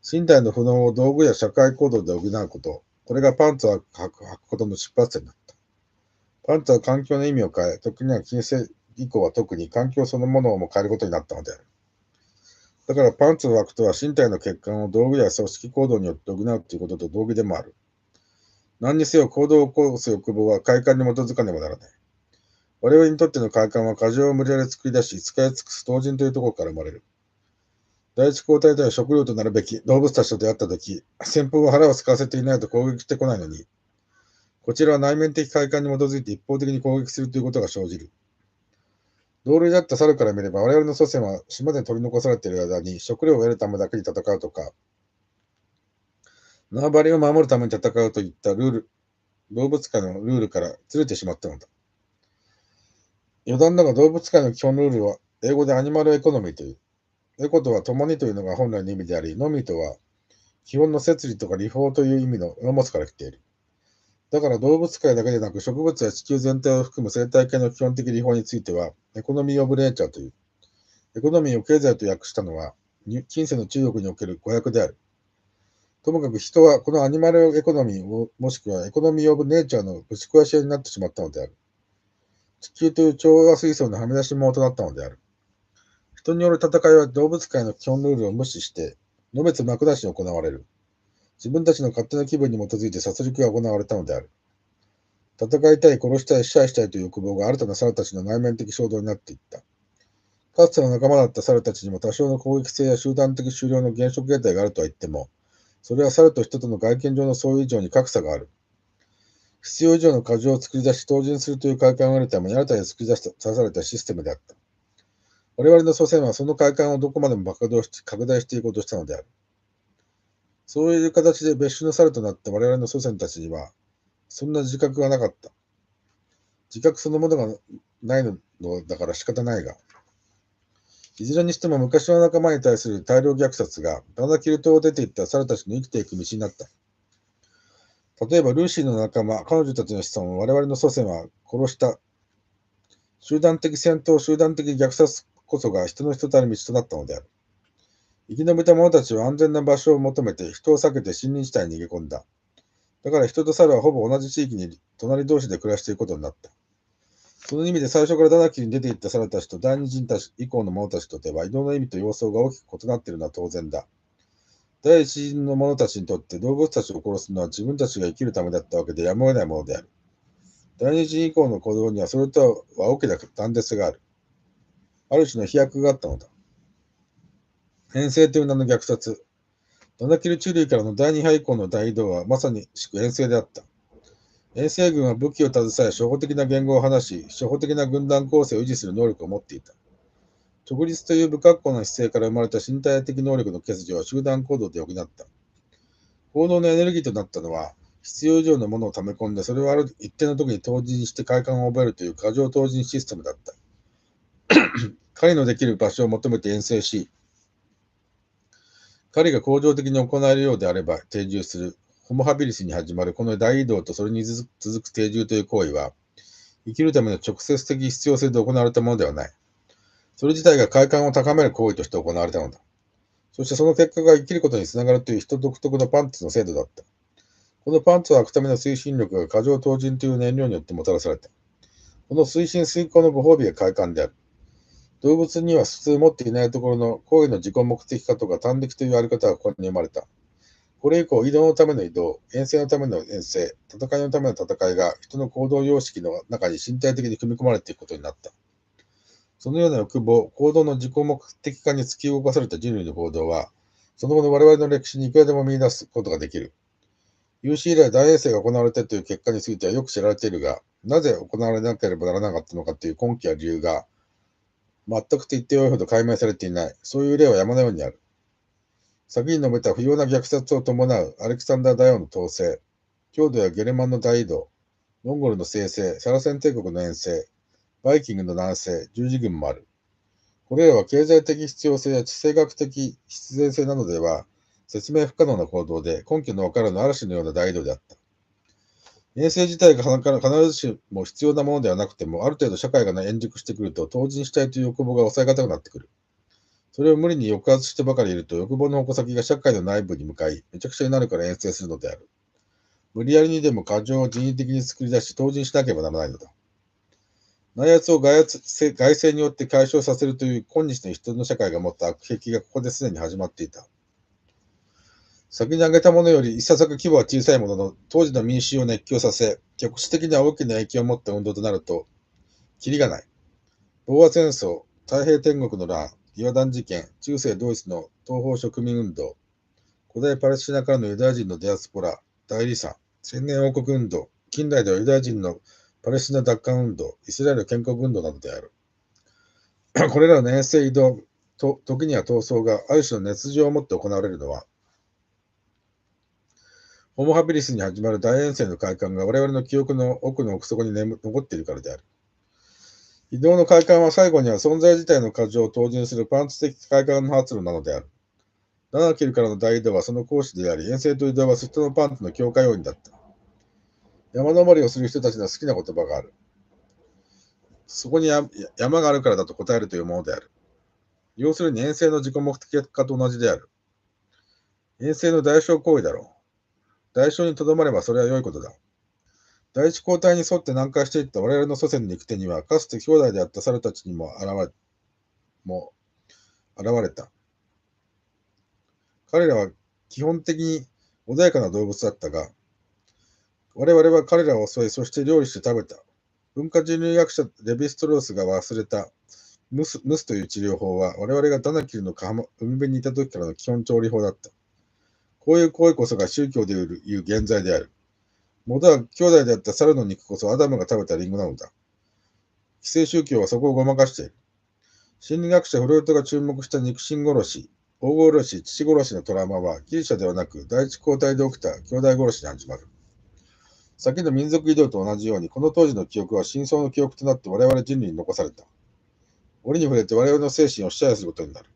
身体の不能を道具や社会行動で補うこと、これがパンツを履くことの出発点だった。パンツは環境の意味を変え、時には近世以降は特に環境そのものをも変えることになったのである。だからパンツを履くとは身体の欠陥を道具や組織行動によって補うということと同義でもある。何にせよ行動を起こす欲望は快感に基づかねばならない。我々にとっての快感は過剰を無理やり作り出し、使い尽くす当人というところから生まれる。第一項体とは食料となるべき動物たちと出会ったとき、先方は腹を空かせていないと攻撃してこないのに、こちらは内面的快感に基づいて一方的に攻撃するということが生じる。同類だった猿から見れば、我々の祖先は島で取り残されている間に食料を得るためだけに戦うとか、縄張りを守るために戦うといった動物界のルールからずれてしまったのだ。余談だが動物界の基本ルールは、英語でアニマルエコノミーという。エコとは共にというのが本来の意味であり、ノミとは基本の摂理とか理法という意味のロモスから来ている。だから動物界だけでなく植物や地球全体を含む生態系の基本的理法については、エコノミー・オブ・ネイチャーという。エコノミーを経済と訳したのは、近世の中国における語訳である。ともかく人はこのアニマルエコノミーを、もしくはエコノミー・オブ・ネイチャーのぶち壊し屋になってしまったのである。地球という調和水槽のはみ出し物となったのである。人による戦いは動物界の基本ルールを無視して、のべつ幕なしに行われる。自分たちの勝手な気分に基づいて殺戮が行われたのである。戦いたい、殺したい、支配したいという欲望が新たな猿たちの内面的衝動になっていった。かつての仲間だった猿たちにも多少の攻撃性や集団的終了の現象形態があるとは言っても、それは猿と人との外見上の相違以上に格差がある。必要以上の過剰を作り出し、当人するという快感を得るために新たに作り出されたシステムであった。我々の祖先はその快感をどこまでも拡大していこうとしたのである。そういう形で別種の猿となった我々の祖先たちには、そんな自覚がなかった。自覚そのものがないのだから仕方ないが、いずれにしても昔の仲間に対する大量虐殺が、ダナキル島を出ていった猿たちの生きていく道になった。例えば、ルーシーの仲間、彼女たちの子孫を我々の祖先は殺した集団的戦闘、集団的虐殺こそが人の人たる道となったのである。生き延びた者たちは安全な場所を求めて人を避けて森林地帯に逃げ込んだ。だから人と猿はほぼ同じ地域に隣同士で暮らしていくことになった。その意味で最初からダナキルに出ていった猿たちと第二人たち以降の者たちとでは移動の意味と様相が大きく異なっているのは当然だ。第一陣の者たちにとって動物たちを殺すのは自分たちが生きるためだったわけでやむを得ないものである。第二陣以降の行動にはそれとは大きな断絶がある。ある種の飛躍があったのだ。遠征という名の虐殺。ダナキル中類からの第二波以降の大移動はまさに遠征であった。遠征軍は武器を携え、初歩的な言語を話し、初歩的な軍団構成を維持する能力を持っていた。直立という不格好な姿勢から生まれた身体的能力の欠如は集団行動で補った。行動のエネルギーとなったのは、必要以上のものを溜め込んで、それをある一定の時に投入して快感を覚えるという過剰投入システムだった。狩りのできる場所を求めて遠征し、狩りが恒常的に行えるようであれば定住する、ホモハビリスに始まるこの大移動とそれに続く定住という行為は、生きるための直接的必要性で行われたものではない。それ自体が快感を高める行為として行われたのだ。そしてその結果が生きることにつながるという人独特のパンツの制度だった。このパンツを履くための推進力が過剰投人という燃料によってもたらされた。この推進遂行のご褒美が快感である。動物には普通持っていないところの行為の自己目的化とか単力というあり方がここに生まれた。これ以降、移動のための移動、遠征のための遠征、戦いのための戦いが人の行動様式の中に身体的に組み込まれていくことになった。そのような欲望、行動の自己目的化に突き動かされた人類の行動は、その後の我々の歴史にいくらでも見出すことができる。有史以来大衛星が行われたという結果についてはよく知られているが、なぜ行われなければならなかったのかという根拠や理由が、全くと言ってよいほど解明されていない。そういう例は山のようにある。先に述べた不要な虐殺を伴うアレキサンダー大王の統制、匈奴やゲルマンの大移動、モンゴルの生成、サラセン帝国の遠征、バイキングの南征、十字軍もある。これらは経済的必要性や地政学的必然性などでは説明不可能な行動で、根拠のわからぬ嵐のような大移動であった。遠征自体が必ずしも必要なものではなくても、ある程度社会が円熟してくると、当人したいという欲望が抑えがたくなってくる。それを無理に抑圧してばかりいると、欲望の矛先が社会の内部に向かい、めちゃくちゃになるから遠征するのである。無理やりにでも過剰を人為的に作り出し、当人しなければならないのだ。内圧を外政によって解消させるという今日の人の社会が持った悪癖がここですでに始まっていた。先に挙げたものより一ささく規模は小さいものの、当時の民衆を熱狂させ、局地的には大きな影響を持った運動となると、キリがない。ボーア戦争、太平天国の乱、岩断事件、中世ドイツの東方植民運動、古代パレスチナからのユダヤ人のディアスポラ、大離散、千年王国運動、近代ではユダヤ人のパレスチナ奪還運動、イスラエル建国運動などである。これらの遠征移動、時には闘争がある種の熱情を持って行われるのは、ホモハビリスに始まる大遠征の快感が我々の記憶の奥の奥底に残っているからである。移動の快感は最後には存在自体の過剰を投入するパンツ的快感の発露なのである。7キルからの大移動はその講師であり、遠征と移動は人のパンツの強化要因だった。山登りをする人たちの好きな言葉がある。そこに山があるからだと答えるというものである。要するに遠征の自己目的化と同じである。遠征の代償行為だろう。代償にとどまればそれは良いことだ。第一交代に沿って南下していった我々の祖先の行く手には、かつて兄弟であった猿たちにも現れた。彼らは基本的に穏やかな動物だったが、我々は彼らを襲い、そして料理して食べた。文化人類学者レヴィストロースが忘れたムスという治療法は、我々がダナキルの海辺にいた時からの基本調理法だった。こういう行為こそが宗教でいう現在である。元は兄弟であった猿の肉こそアダムが食べたリンゴなのだ。既成宗教はそこをごまかしている。心理学者フロイトが注目した肉親殺し、大殺し、父殺しのトラウマはギリシャではなく第一交代で起きた兄弟殺しに始まる。先の民族移動と同じように、この当時の記憶は真相の記憶となって我々人類に残された。折に触れて我々の精神を支配することになる。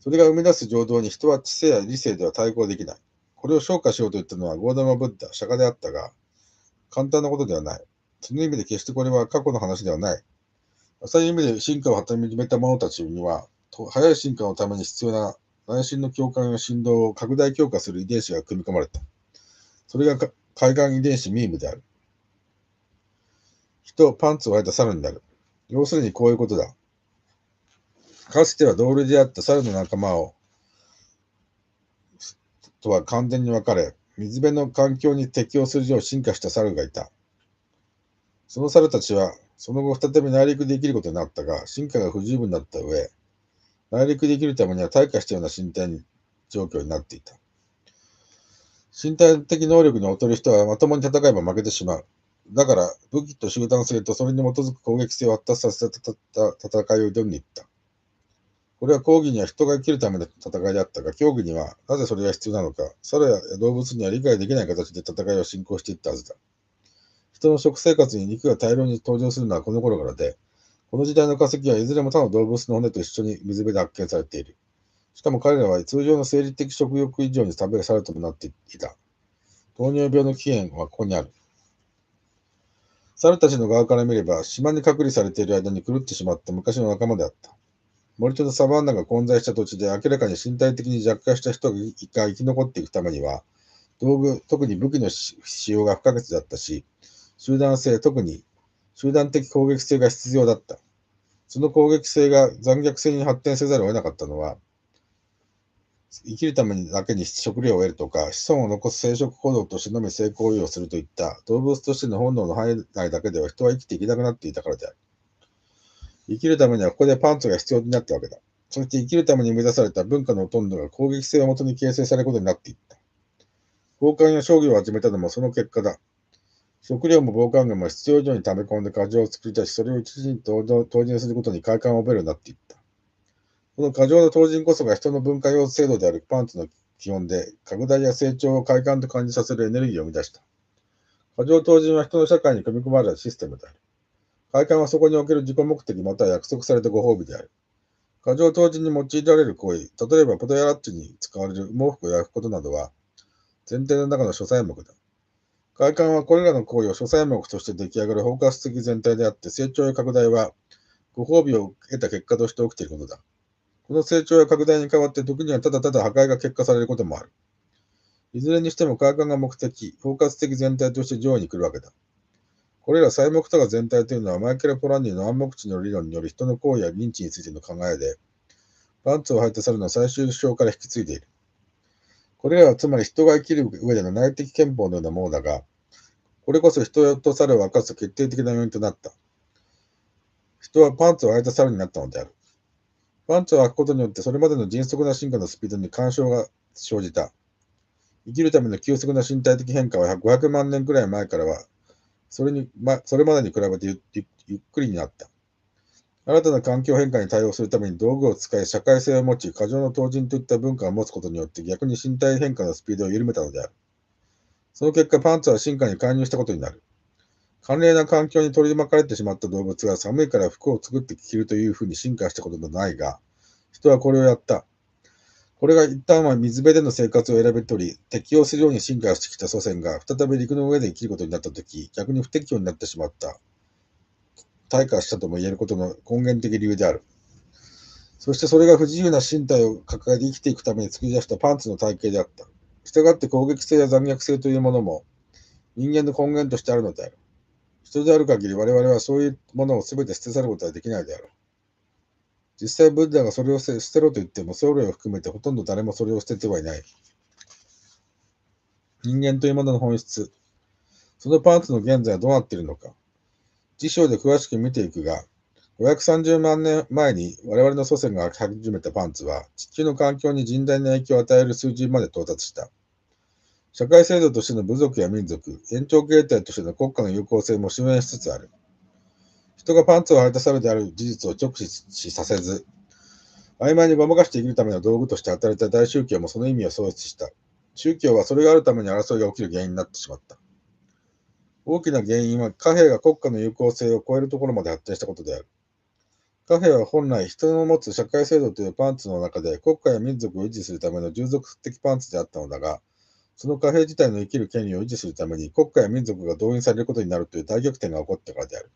それが生み出す情動に人は知性や理性では対抗できない。これを昇華しようと言ったのはゴーダマ・ブッダ、釈迦であったが、簡単なことではない。その意味で決してこれは過去の話ではない。浅い意味で進化を始めた者たちには、早い進化のために必要な内心の共感や振動を拡大強化する遺伝子が組み込まれた。それが海岸遺伝子ミームである。人、パンツを履いた猿になる。要するにこういうことだ。かつては同類であった猿の仲間とは完全に分かれ、水辺の環境に適応するよう進化した猿がいた。その猿たちは、その後再び内陸で生きることになったが、進化が不十分だった上、内陸で生きるためには退化したような身体状況になっていた。身体的能力に劣る人はまともに戦えば負けてしまう。だから、武器と集団性とそれに基づく攻撃性を発達させた戦いを挑んでいった。これは講義には人が生きるための戦いであったが、競技にはなぜそれが必要なのか、猿や動物には理解できない形で戦いを進行していったはずだ。人の食生活に肉が大量に登場するのはこの頃からで、この時代の化石はいずれも他の動物の骨と一緒に水辺で発見されている。しかも彼らは通常の生理的食欲以上に食べる猿ともなっていた。糖尿病の起源はここにある。猿たちの側から見れば、島に隔離されている間に狂ってしまった昔の仲間であった。森とサバンナが混在した土地で明らかに身体的に弱化した人が生き残っていくためには、道具、特に武器の使用が不可欠だったし、集団性、特に集団的攻撃性が必要だった。その攻撃性が残虐性に発展せざるを得なかったのは、生きるためにだけに食料を得るとか、子孫を残す生殖行動としてのみ性行為をするといった動物としての本能の範囲内だけでは人は生きていけなくなっていたからである。生きるためにはここでパンツが必要になったわけだ。そして生きるために生み出された文化のほとんどが攻撃性をもとに形成されることになっていった。交換や商業を始めたのもその結果だ。食料も防寒具も必要以上に溜め込んで過剰を作り出し、それを一時に投入することに快感を覚えるようになっていった。この過剰な投入こそが人の文化用制度であるパンツの基本で、拡大や成長を快感と感じさせるエネルギーを生み出した。過剰投入は人の社会に組み込まれたシステムである。快感はそこにおける自己目的または約束されたご褒美である。過剰投入に用いられる行為、例えばポテヤラッチに使われる毛布を焼くことなどは、前提の中の諸材目だ。快感はこれらの行為を諸材目として出来上がる包括的全体であって、成長や拡大はご褒美を得た結果として起きていることだ。この成長や拡大に代わって時にはただただ破壊が結果されることもある。いずれにしても快感が目的、包括的全体として上位に来るわけだ。これら細目とか全体というのはマイケル・ポランニーの暗黙知の理論による人の行為や認知についての考えで、パンツを履いた猿の最終章から引き継いでいる。これらはつまり人が生きる上での内的憲法のようなものだが、これこそ人と猿を分かつ決定的な要因となった。人はパンツを履いた猿になったのである。パンツを履くことによってそれまでの迅速な進化のスピードに干渉が生じた。生きるための急速な身体的変化は500万年くらい前からはそれまでに比べてゆっくりになった。新たな環境変化に対応するために道具を使い、社会性を持ち、過剰な当人といった文化を持つことによって逆に身体変化のスピードを緩めたのである。その結果、パンツは進化に介入したことになる。寒冷な環境に取り巻かれてしまった動物が寒いから服を作って着るというふうに進化したことのないが、人はこれをやった。これが一旦は水辺での生活を選び取り、適応するように進化してきた祖先が再び陸の上で生きることになったとき、逆に不適応になってしまった。退化したとも言えることの根源的理由である。そしてそれが不自由な身体を抱えて生きていくために作り出したパンツの体型であった。したがって攻撃性や残虐性というものも人間の根源としてあるのである。人である限り我々はそういうものを全て捨て去ることはできないであろう。実際ブッダがそれを捨てろと言っても、僧侶を含めてほとんど誰もそれを捨ててはいない。人間というものの本質、そのパンツの現在はどうなっているのか。辞書で詳しく見ていくが、530万年前に我々の祖先が履き始めたパンツは、地球の環境に甚大な影響を与える数字まで到達した。社会制度としての部族や民族、延長形態としての国家の有効性も終焉しつつある。人がパンツを履いた猿である事実を直視させず、曖昧にごまかして生きるための道具として働いた大宗教もその意味を喪失した。宗教はそれがあるために争いが起きる原因になってしまった。大きな原因は貨幣が国家の有効性を超えるところまで発展したことである。貨幣は本来人の持つ社会制度というパンツの中で国家や民族を維持するための従属的パンツであったのだが、その貨幣自体の生きる権利を維持するために国家や民族が動員されることになるという大逆転が起こったからである。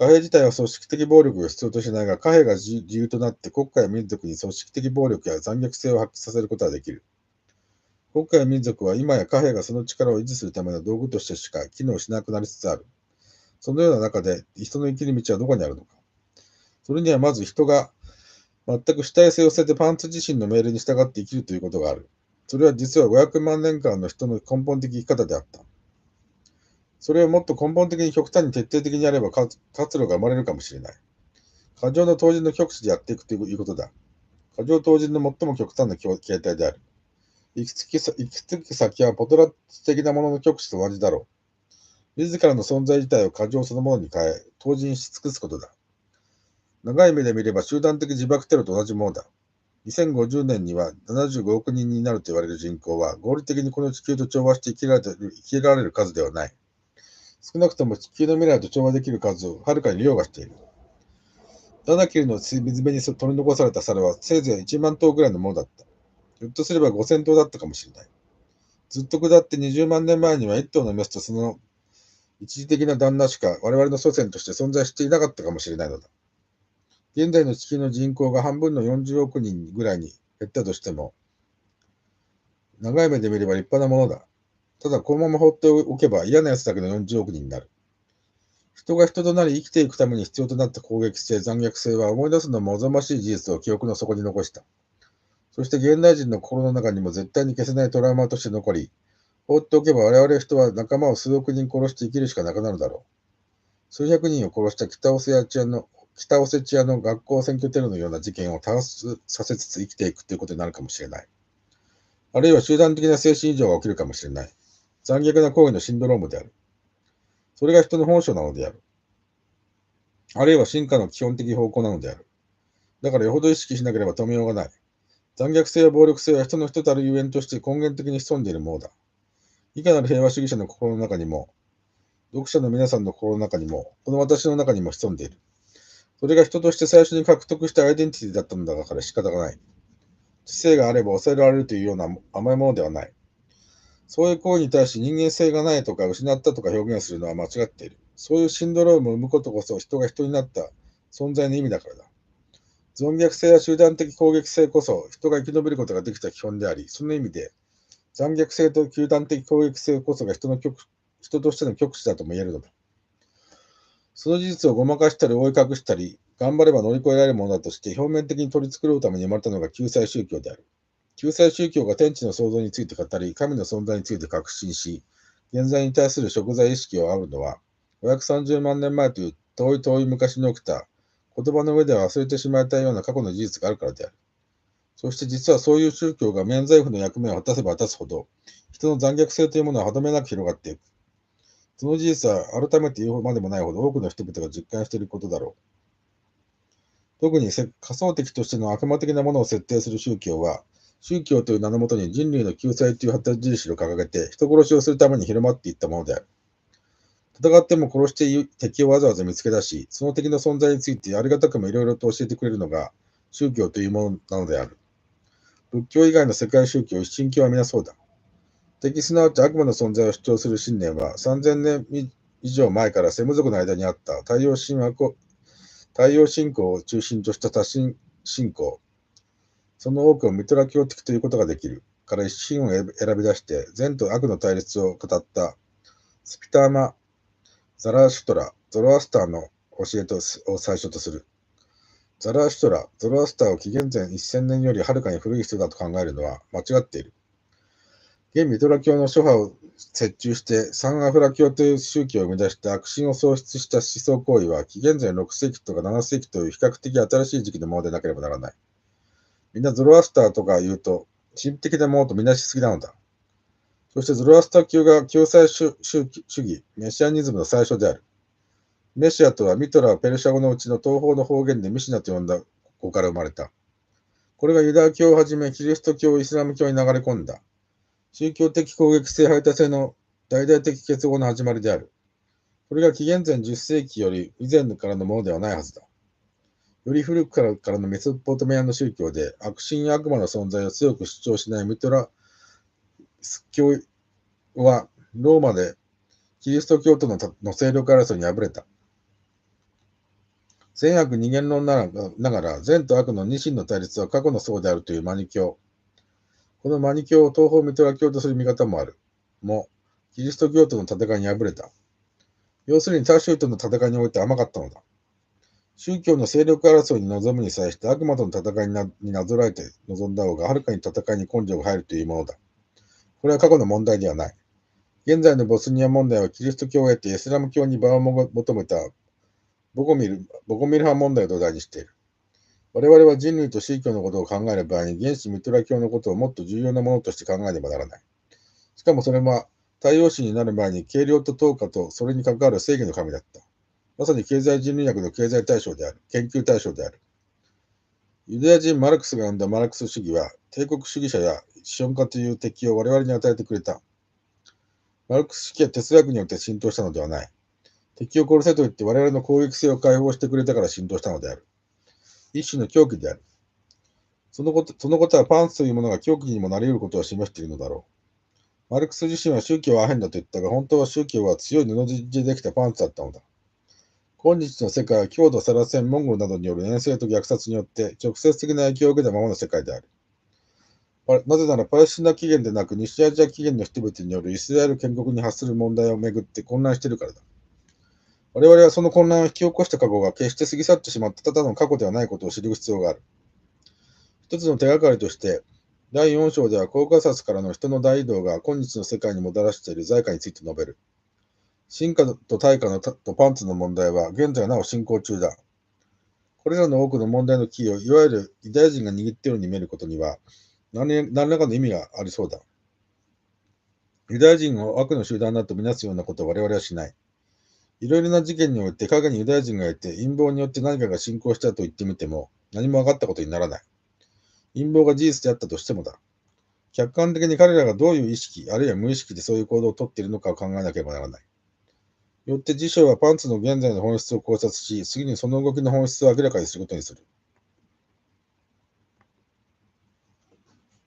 貨幣自体は組織的暴力を必要としないが、貨幣が自由となって国家や民族に組織的暴力や残虐性を発揮させることができる。国家や民族は今や貨幣がその力を維持するための道具としてしか機能しなくなりつつある。そのような中で人の生きる道はどこにあるのか。それにはまず人が全く主体性を捨ててパンツ自身の命令に従って生きるということがある。それは実は500万年間の人の根本的生き方であった。それをもっと根本的に極端に徹底的にやれば活路が生まれるかもしれない。過剰な当人の極致でやっていくということだ。過剰当人の最も極端な形態である。行き着く先はポトラッツ的なものの極致と同じだろう。自らの存在自体を過剰そのものに変え、当人し尽くすことだ。長い目で見れば集団的自爆テロと同じものだ。2050年には75億人になると言われる人口は合理的にこの地球と調和して生きられる数ではない。少なくとも地球の未来と調和できる数をはるかに凌駕している。ダナキルの水辺に取り残された猿はせいぜい1万頭ぐらいのものだった。ひょっとすれば5000頭だったかもしれない。ずっと下って20万年前には1頭のメスとその一時的な旦那しか我々の祖先として存在していなかったかもしれないのだ。現在の地球の人口が半分の40億人ぐらいに減ったとしても、長い目で見れば立派なものだ。ただこのまま放っておけば嫌な奴だけの40億人になる。人が人となり生きていくために必要となった攻撃性、残虐性は思い出すのもおぞましい事実を記憶の底に残した。そして現代人の心の中にも絶対に消せないトラウマとして残り、放っておけば我々人は仲間を数億人殺して生きるしかなくなるだろう。数百人を殺した北オセアチアの北オセチアの学校選挙テロのような事件を多発させつつ生きていくということになるかもしれない。あるいは集団的な精神異常が起きるかもしれない。残虐な行為のシンドロームである。それが人の本性なのである。あるいは進化の基本的方向なのである。だからよほど意識しなければ止めようがない。残虐性や暴力性は人の人たるゆえんとして根源的に潜んでいるものだ。いかなる平和主義者の心の中にも、読者の皆さんの心の中にも、この私の中にも潜んでいる。それが人として最初に獲得したアイデンティティだったのだから仕方がない。知性があれば抑えられるというような甘いものではない。そういう行為に対し人間性がないとか失ったとか表現するのは間違っている。そういうシンドロームを生むことこそ人が人になった存在の意味だからだ。残虐性や集団的攻撃性こそ人が生き延びることができた基本であり、その意味で残虐性と集団的攻撃性こそが人としての極致だとも言えるのだ。その事実をごまかしたり覆い隠したり、頑張れば乗り越えられるものだとして表面的に取り繕うために生まれたのが救済宗教である。救済宗教が天地の創造について語り、神の存在について確信し、現在に対する贖罪意識を煽るのは、530万年前という遠い遠い昔に起きた言葉の上では忘れてしまいたいような過去の事実があるからである。そして実はそういう宗教が免罪符の役目を果たせば果たすほど、人の残虐性というものは歯止めなく広がっていく。その事実は改めて言うまでもないほど多くの人々が実感していることだろう。特に仮想的としての悪魔的なものを設定する宗教は、宗教という名のもとに人類の救済という旗印を掲げて人殺しをするために広まっていったものである。戦っても殺している敵をわざわざ見つけ出し、その敵の存在についてありがたくもいろいろと教えてくれるのが宗教というものなのである。仏教以外の世界宗教、一神教は皆そうだ。敵すなわち悪魔の存在を主張する信念は3000年以上前からセム族の間にあった太陽信仰を中心とした多神信仰、その多くをミトラ教的ということができるから一神を選び出して善と悪の対立を語ったスピターマ・ザラシュトラ、ゾロアスターの教えを最初とする。ザラシュトラ、ゾロアスターを紀元前1000年よりはるかに古い人だと考えるのは間違っている。現ミトラ教の諸派を折衷してサンアフラ教という宗教を生み出して悪心を創出した思想行為は紀元前6世紀とか7世紀という比較的新しい時期のものでなければならない。みんなゾロアスターとか言うと神秘的なものとみなしすぎなのだ。そしてゾロアスター教が救済主義、メシアニズムの最初である。メシアとはミトラはペルシャ語のうちの東方の方言でミシナと呼んだ語から生まれた。これがユダヤ教をはじめキリスト教、イスラム教に流れ込んだ。宗教的攻撃性排他性の大々的結合の始まりである。これが紀元前10世紀より以前からのものではないはずだ。より古くからのメソポタミアの宗教で悪心や悪魔の存在を強く主張しないミトラ教はローマでキリスト教徒の勢力争いに敗れた。善悪二元論ながら善と悪の二神の対立は過去の層であるというマニ教。このマニ教を東方ミトラ教とする見方もある。キリスト教徒の戦いに敗れた。要するに他宗との戦いにおいて甘かったのだ。宗教の勢力争いに臨むに際して悪魔との戦いになぞらえて臨んだ方がはるかに戦いに根性が入るというものだ。これは過去の問題ではない。現在のボスニア問題はキリスト教を得てイスラム教に場を求めたボゴミル派問題を土台にしている。我々は人類と宗教のことを考える場合に原始ミトラ教のことをもっと重要なものとして考えねばならない。しかもそれは太陽神になる前に計量と等価とそれに関わる正義の神だった。まさに経済人類学の経済対象である。研究対象である。ユダヤ人マルクスが生んだマルクス主義は帝国主義者や資本家という敵を我々に与えてくれた。マルクス主義は哲学によって浸透したのではない。敵を殺せと言って我々の攻撃性を解放してくれたから浸透したのである。一種の狂気である。そのことはパンツというものが狂気にもなり得ることを示しているのだろう。マルクス自身は宗教はアヘンだと言ったが、本当は宗教は強い布地でできたパンツだったのだ。今日の世界は強度、サラセン、モンゴルなどによる遠征と虐殺によって直接的な影響を受けたままの世界である。なぜならパレスチナ起源でなく西アジア起源の人々によるイスラエル建国に発する問題をめぐって混乱しているからだ。我々はその混乱を引き起こした過去が決して過ぎ去ってしまったただの過去ではないことを知る必要がある。一つの手がかりとして、第4章ではコーカサスからの人の大移動が今日の世界にもたらしている財貨について述べる。進化と対価とパンツの問題は現在なお進行中だ。これらの多くの問題のキーをいわゆるユダヤ人が握っているように見えることには何らかの意味がありそうだ。ユダヤ人を悪の集団だとみなすようなことを我々はしない。いろいろな事件において陰にユダヤ人がいて陰謀によって何かが進行したと言ってみても何も分かったことにならない。陰謀が事実であったとしてもだ。客観的に彼らがどういう意識、あるいは無意識でそういう行動をとっているのかを考えなければならない。よって辞書はパンツの現在の本質を考察し、次にその動きの本質を明らかにすることにする。